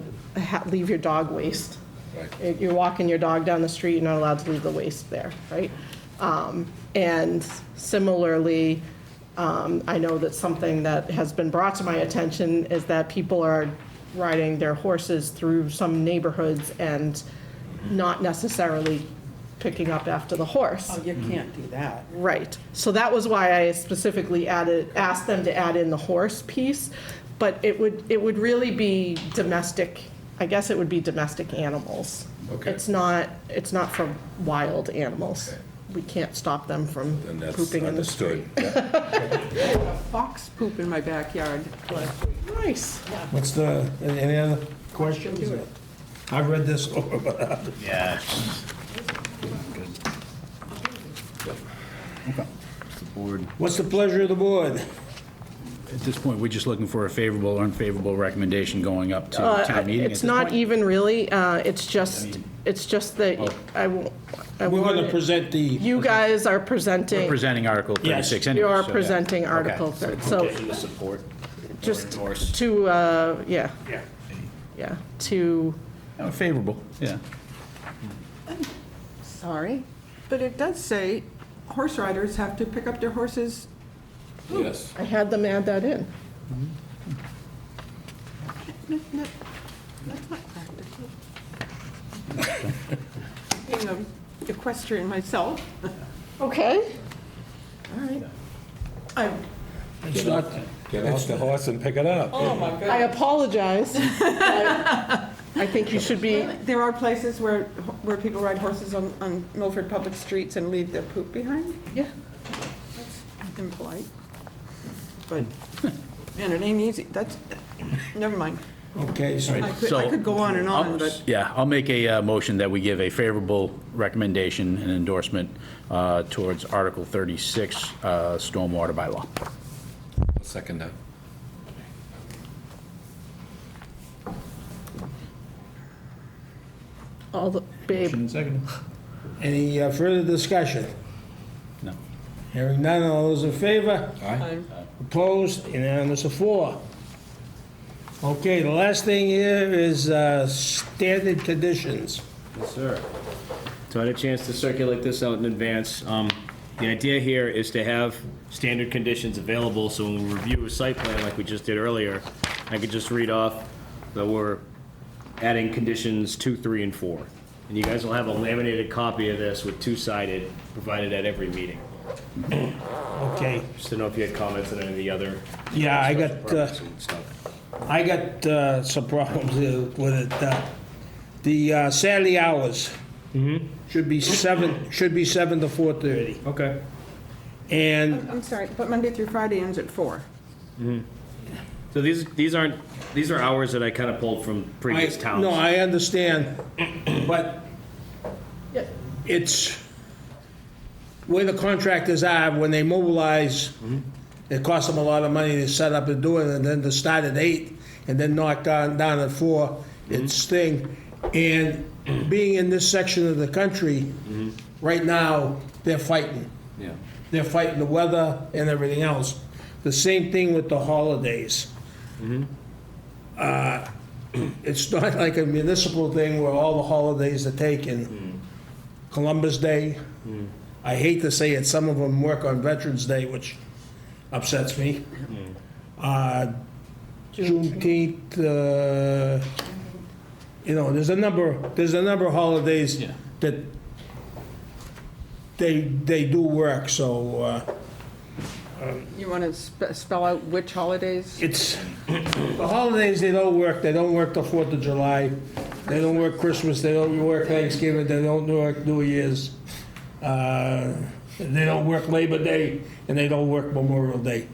leave your dog waste. right. You're walking your dog down the street, you're not allowed to leave the waste there, right? And similarly, I know that something that has been brought to my attention is that people are riding their horses through some neighborhoods and not necessarily picking up after the horse. Oh, you can't do that. Right. So that was why I specifically asked them to add in the horse piece. But it would really be domestic, I guess it would be domestic animals. Okay. It's not for wild animals. Okay. We can't stop them from Then that's pooping in the street. understood. Yeah. Fox poop in my backyard. Nice. What's the, any other questions? I've read this over, but Yeah. Good. The board. what's the pleasure of the board? At this point, we're just looking for a favorable or unfavorable recommendation going up to town meeting at It's this not point? even really, it's just that I won't. We're going to present the, You guys are presenting, Presenting Article 36 anyway. you are so, yeah. presenting Article 30, so Motion to support. just endorse. to, yeah. Yeah, to, Oh, favorable, yeah. Sorry, but it does say horse riders have to pick up their horses. Yes. I had them add that in. That's not practical. Being an equestrian myself. Okay. All right. it's not, Get off the horse and pick it up. I apologize. I think you should be, There are places where people ride horses on Milford public streets and leave their poop behind. yeah. That's impolite. But, man, it ain't easy. That's, never mind. okay, so I So- could go on and on, but Yeah, I'll make a motion that we give a favorable recommendation and endorsement towards Article 36, stormwater bylaw. I'll second that. All the, babe, Second. any further discussion? No. Hearing none, all those in favor? Aye. Opposed, unanimous of 4. Okay, the last thing here is standard conditions. Yes, sir. So I had a chance to circulate this out in advance. The idea here is to have standard conditions available, so when we review a site plan like we just did earlier, I could just read off that we're adding conditions 2, 3, and 4. And you guys will have a laminated copy of this with two-sided, provided at every meeing. Okay, Just to know if you had comments on any of the other. yeah, I got, permits and stuff. some problems with it. The Saturday hours should be 7 to 4:30. Okay. And I'm sorry, but Monday through Friday ends at 4. So these are hours that I kind of pulled from previous towns. No, I understand, but it's where the contractors are, when they mobilize, it costs them a lot of money to set up and do it, and then to start at 8, and then knock down at 4, it's thing. And being in this section of the country, right now, they're fighting. Yeah. They're fighting the weather and everything else. The same thing with the holidays. It's not like a municipal thing where all the holidays are taken. Columbus Day, I hate to say it, some of them work on Veterans Day, which upsets me. Juneteenth, there's a number of holidays Yeah. that they do work, so You want to spell out which holidays? it's, the holidays, they don't work the 4th of July, they don't work Christmas, they don't work Thanksgiving, they don't work New Year's, they don't work Labor Day, and they don't work Memorial Day.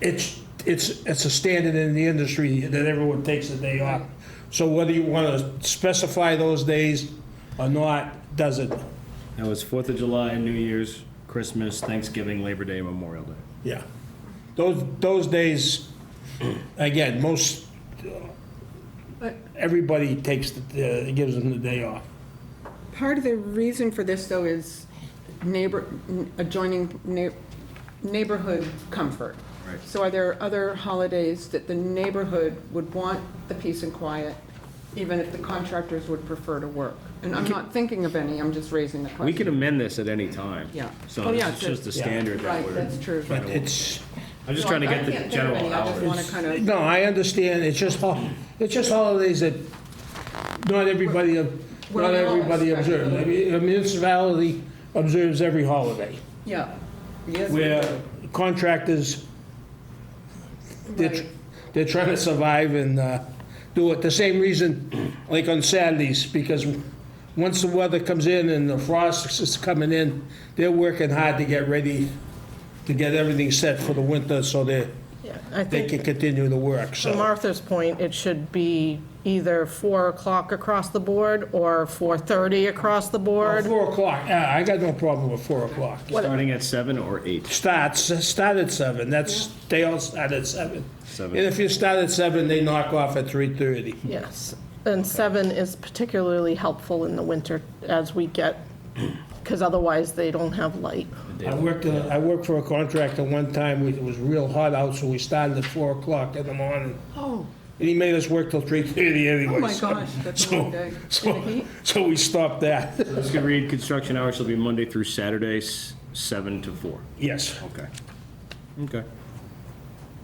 It's a standard in the industry that everyone takes a day off. So whether you want to specify those days or not, doesn't. That was 4th of July and New Year's, Christmas, Thanksgiving, Labor Day, Memorial Day. Yeah. Those days, again, everybody gives them the day off. Part of the reason for this, though, is adjoining neighborhood comfort. Right. So are there other holidays that the neighborhood would want the peace and quiet, even if the contractors would prefer to work? And I'm not thinking of any, I'm just raising the question. We can amend this at any time. Yeah. So Oh, yeah, it's just the yeah. standard that Right, we're. that's true. But it's, I'm just trying to get the I can't think of general any, I just want to hours. kind of, no, I understand, it's just holidays that not everybody Well, we all expect observes. I mean, a municipality observes every holiday, yeah. Yes, we where do. contractors, Right. they're trying to survive and do it. The same reason, like on Saturdays, because once the weather comes in and the frost is coming in, they're working hard to get ready, to get everything set for the winter so Yeah, I they can think continue to work, to so. Martha's point, it should be either 4 o'clock across the board or 4:30 across the board. 4 o'clock, yeah, I got no problem with 4 o'clock. Starting at 7 or 8? Start at 7, they all start at 7. 7. And if you start at 7, they knock off at 3:30. Yes, and 7 is particularly helpful in the winter as we get, because otherwise they don't have light. I worked for a contractor one time, it was real hot out, so we started at 4 o'clock in the morning. Oh, And he made us work till 3:30 anyway. oh my so- gosh, that's a long day. So, In the heat? so we stopped that. This could read, construction hours will be Monday through Saturdays, 7 to 4. Yes. Okay. Okay.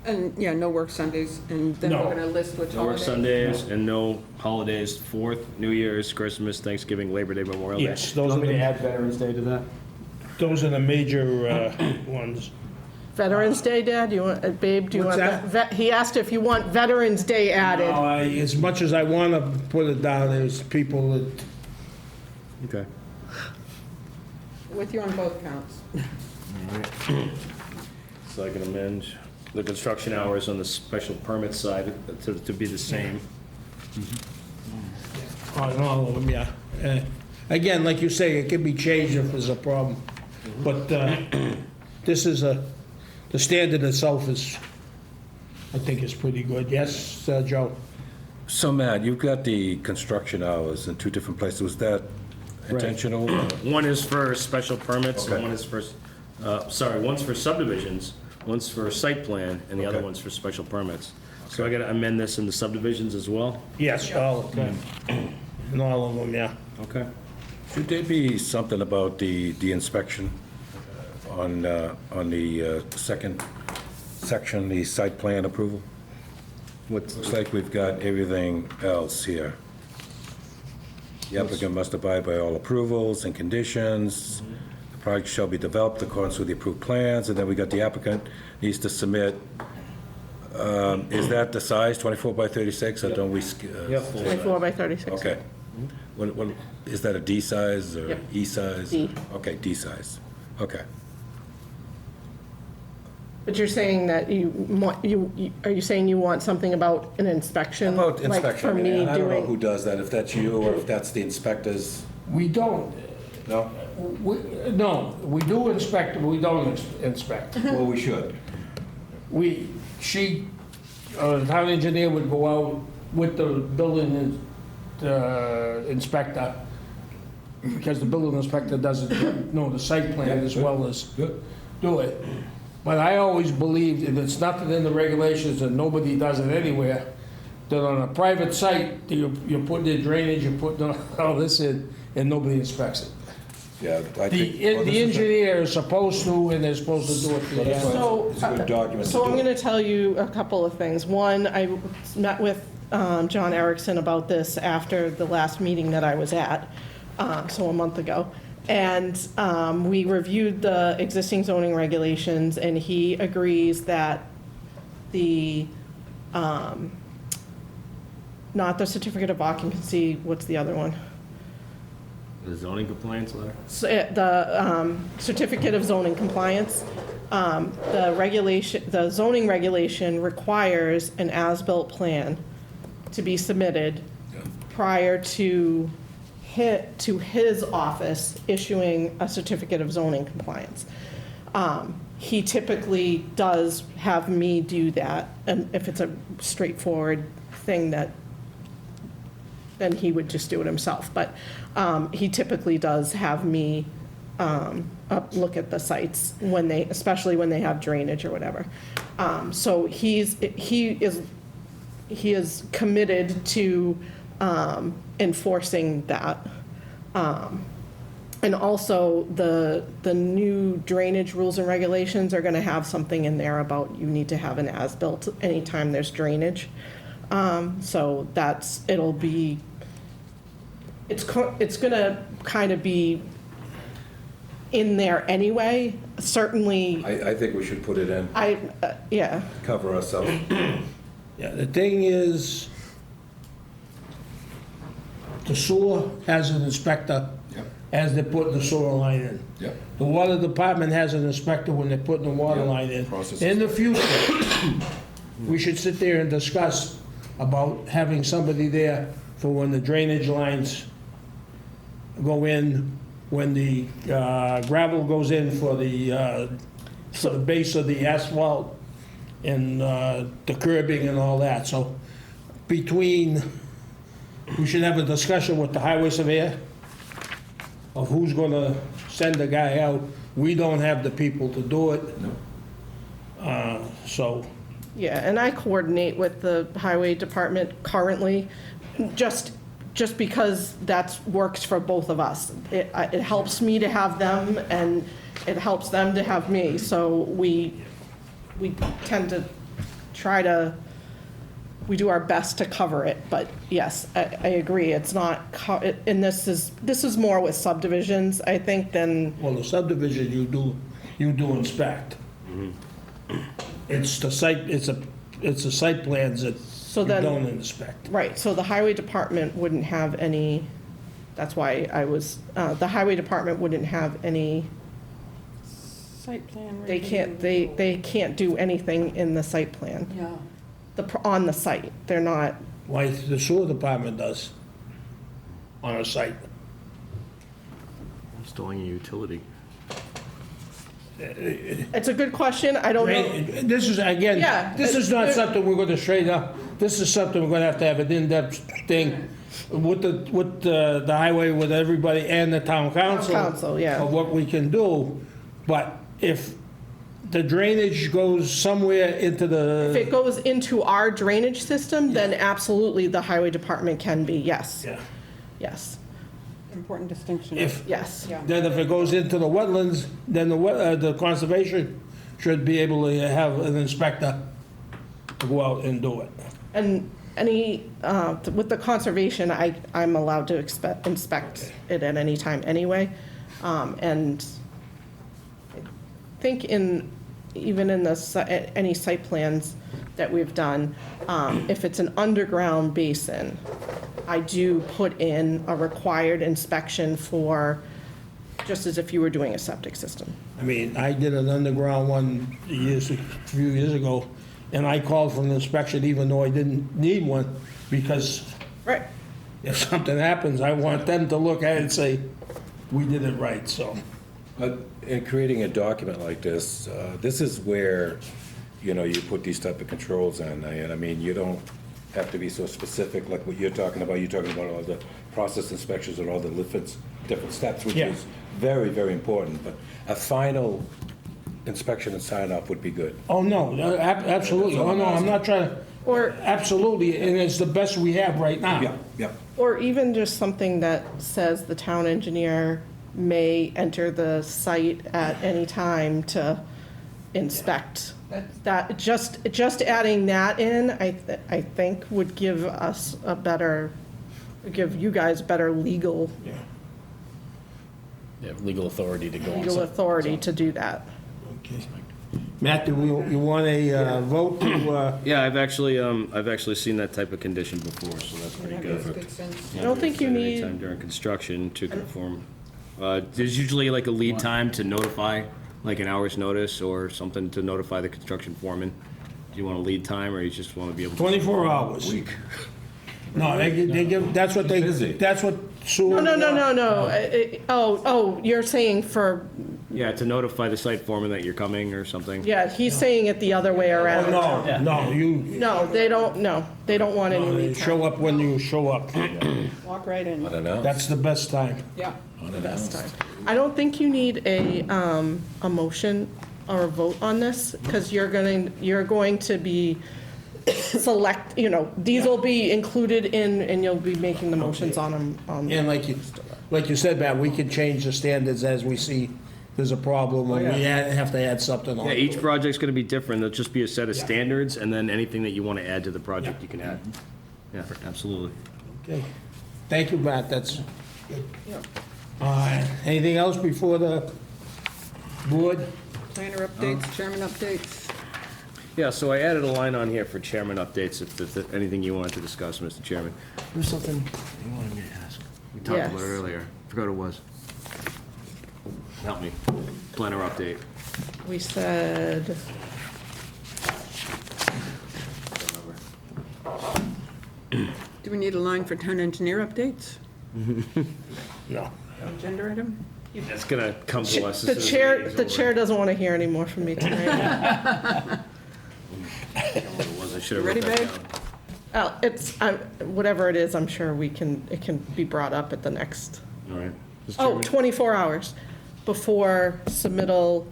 And, yeah, no work Sundays, and then we're No. going to list which No work holidays. Sundays and no holidays, 4th, New Year's, Christmas, Thanksgiving, Labor Day, Memorial Day. Yes, those are add Veterans Day to that? the major ones. Veterans Day, Dad, Babe, do you What's want that? He asked if you want Veterans Day added. As much as I want to put it down, there's people that, Okay. With you on both counts. So I can amend the construction hours on the special permit side to be the same. on all of them, yeah. Again, like you say, it can be changed if there's a problem. But this is the standard itself is, I think is pretty good. Yes, Joe? So Matt, you've got the construction hours in two different places. Was that intentional? One is for special permits, and Okay. one is for, one's for subdivisions, one's for site plan, and the other Okay. one's for special permits. So I gotta amend this in the subdivisions as well? Yes, all, in all of them, yeah. Okay. Should there be something about the inspection on the second section, the site plan approval? Looks like we've got everything else here. The applicant must abide by all approvals and conditions. The project shall be developed in accordance with the approved plans, and then we got the applicant needs to submit, is that the size, 24 by 36, or don't we? 24 by 36. Okay. What, is that a D size or Yep. E size? D. Okay, D size. Okay. But you're saying that are you saying you want something about an inspection? About inspection, Like for I mean, me I don't know who doing, does that, if that's you or if that's the inspectors, We don't, no? no, we do inspect, but we don't inspect. Well, we should. The town engineer would go out with the building inspector, because the building inspector doesn't know the site plan as well as Good. do it. But I always believed, if it's nothing in the regulations and nobody does it anywhere, that on a private site, you're putting in drainage, you're putting all this in, and nobody inspects it. Yeah, I think. The engineer is supposed to, and they're supposed to do it for the So, It's a good document to so I'm do. going to tell you a couple of things. One, I met with John Erickson about this after the last meeting that I was at, so a month ago. And we reviewed the existing zoning regulations, and he agrees that the, not the certificate of occupancy, what's the other one? The zoning compliance letter? The certificate of zoning compliance, the zoning regulation requires an as-built plan to be submitted prior to to his office issuing a certificate of zoning compliance. He typically does have me do that, and if it's a straightforward thing that, then he would just do it himself. But he typically does have me look at the sites when they, especially when they have drainage or whatever. So he is committed to enforcing that. And also, the new drainage rules and regulations are gonna have something in there about you need to have an as-built anytime there's drainage. So it's gonna kind of be in there anyway, certainly, I think we should put it in, yeah. cover ourselves. Yeah, the thing is, the sewer has an inspector Yep. as they're putting the sewer line in. Yep. The water department has an inspector when they're putting the water Yep. line in. Process In the future, we should sit there and discuss about having somebody there for when the drainage lines go in, when the gravel goes in for the base of the asphalt and the curbing and all that. So we should have a discussion with the highway surveyor of who's gonna send the guy out. We don't have the people to do it. So, Yeah, and I coordinate with the highway department currently, just because that works for both of us. It helps me to have them, and it helps them to have me, so we tend to we do our best to cover it, but yes, I agree, it's not, and this is more with subdivisions, I think, than, well, the subdivision you do inspect. It's the site, it's the site plans that So you then- don't inspect. right, so the highway department wouldn't have any, that's why the highway department wouldn't have any, Site plan they can't do anything in the site plan, Yeah. on the site, they're not, Why the sewer department does on a site. Installing a utility. it's a good question, I don't know. This is, again, Yeah, this is not it- something we're gonna straight up, this is something we're gonna have an in-depth thing with the highway, with everybody and the town council. Council, yeah. Of what we can do, but if the drainage goes somewhere into If it the, goes into our drainage system, then absolutely the highway department can be, yes, yeah, yes, Important distinction. yes. Yeah. then if it goes into the wetlands, then the conservation should be able to have an inspector to go out and do it. And with the conservation, I'm allowed to inspect it at any time anyway. And I think even in any site plans that we've done, if it's an underground basin, I do put in a required inspection just as if you were doing a septic system. I mean, I did an underground one a few years ago, and I called for an inspection even though I didn't need one, because Right. if something happens, I want them to look at it and say, we did it right, so. But in creating a document like this, this is where, you put these type of controls in. And I mean, you don't have to be so specific like what you're talking about. You're talking about all the process inspections and all the different steps, which Yeah. is very, very important. But a final inspection and sign off would be good. Oh, no, absolutely, oh, no, I'm not trying to, Or absolutely, and it's the best we have right now. Yeah. Or even just something that says the town engineer may enter the site at any time to inspect. That, just adding that in, I think would give you guys better legal They have legal authority to go on legal site. authority to do that. Okay. Matt, you want a vote to, Yeah, I've actually seen that type of condition before, so that's pretty That good. makes good sense. I don't think you need, Anytime during construction to conform. There's usually like a lead time to notify, like an hour's notice or something to notify the construction foreman. Do you want a lead time, or you just want to be able to? 24 hours? No, they give, that's what that's what sewer. Oh, you're saying for, Yeah, to notify the site foreman that you're coming or something. yeah, he's saying it the other way Oh, around. no, you, No, they don't want any lead time. show up when you show up. Walk right in. I don't know. That's the best time. Yeah. Best time. I don't think you need a motion or a vote on this, because you're going to be select, these will be included in, and you'll be making the motions on them. And like you said, Matt, we can change the standards as we see there's a problem, or we have to add something on. Yeah, each project's gonna be different. There'll just be a set of standards, and then anything that you wanna add to the project, you can add. Yeah, absolutely. Okay. Thank you, Matt, that's good. Anything else before the board? Planner updates, chairman updates. Yeah, so I added a line on here for chairman updates, if there's anything you wanted to discuss, Mr. Chairman. There's something you wanted me to ask. We talked about it Yes. earlier. Forgot what it was. Help me. Planner update. We said, Do we need a line for town engineer updates? No. Agenda item? That's gonna come to us as the soon as chair, meeting's the over. chair doesn't want to hear any more from me tonight. I don't know what it was. I should have Ready, wrote that babe? down. It's, whatever it is, I'm sure it can be brought up at the next, All right. Mr. oh, Chairman? 24 hours before submittal.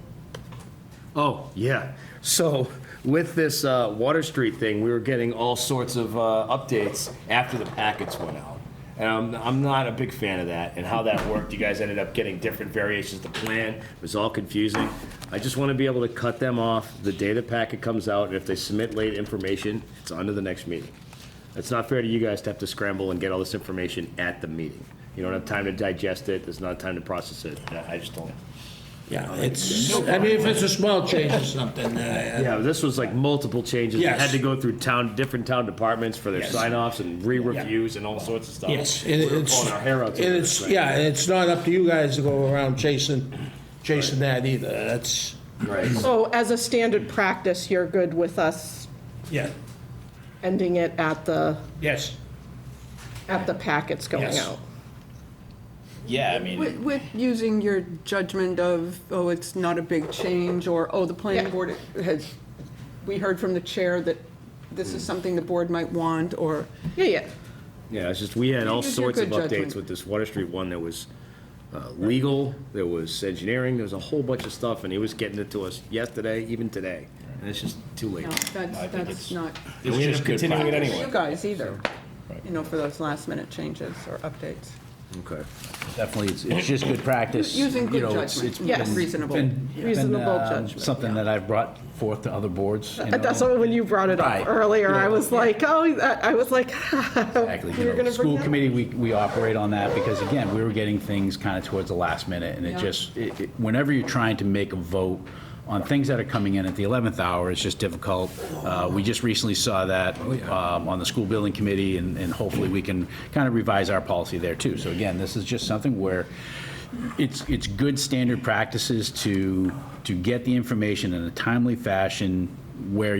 Oh, yeah. So with this Water Street thing, we were getting all sorts of updates after the packets went out. And I'm not a big fan of that and how that worked. You guys ended up getting different variations of the plan. It was all confusing. I just want to be able to cut them off the day the packet comes out, and if they submit late information, it's on to the next meeting. It's not fair to you guys to have to scramble and get all this information at the meeting. You don't have time to digest it, there's not time to process it. I just don't. Yeah, it's, I mean, if it's a small change or something, Yeah, this was like multiple changes. You Yes. had to go through different town departments for their Yes. sign-offs and re-reviews and all sorts of stuff. yes. We were pulling our hair out. to And do it's, this thing. yeah, and it's not up to you guys to go around chasing that either, that's, Right. So as a standard practice, you're good with us yeah, ending it at the yes, packets going Yes. out? Yeah, I mean, With using your judgment of, oh, it's not a big change, or, oh, the planning Yeah. board has, we heard from the chair that this is something the board might want, or, Yeah. Yeah, it's just, we had all Use your sorts of good updates judgment. with this Water Street one. There was legal, there was engineering, there was a whole bunch of stuff, and he was getting it to us yesterday, even today. And it's just too late. no, that's not And we ended up continuing it for anyway. you guys either, for those last minute changes or updates. Okay. definitely, it's just good practice. Using good You know, it's- judgment, it's Yes. been- reasonable. been- Reasonable been, judgment, Something that I've brought forth to other boards. you know. That's what, when you brought it Right. up earlier, I was like, oh, I was like, Exactly. we were gonna bring School that. committee, we operate on that because, again, we were getting things kind of towards the last minute, and it Yeah. just, whenever you're trying to make a vote on things that are coming in at the 11th hour, it's just difficult. We just recently saw that on the school building committee, and hopefully we can kind of revise our policy there, too. So again, this is just something where it's good standard practices to get the information in a timely fashion where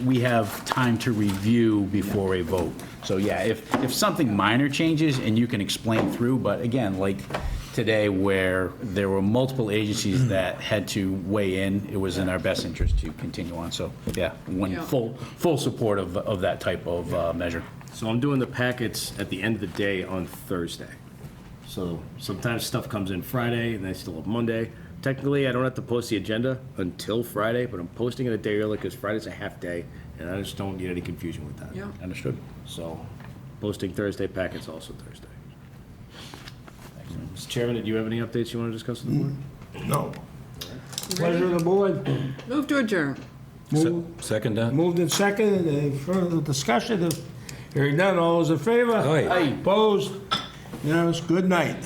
we have time to review before a vote. So yeah, if something minor changes and you can explain through, but again, like today where there were multiple agencies that had to weigh in, it was in our best interest to continue on. So yeah, Yeah. full support of that type of measure. So I'm doing the packets at the end of the day on Thursday. So sometimes stuff comes in Friday, and I still have Monday. Technically, I don't have to post the agenda until Friday, but I'm posting it a day early because Friday's a half day, and I just don't need any confusion with that. Yeah. Understood? So posting Thursday, packets also Thursday. Mr. Chairman, did you have any updates you want to discuss with the board? No. Pleasure of the board. Move to adjourn. Second that? Moved in second, any further discussion? Hearing none, all those in favor? Aye. Opposed? Unanimous, good night.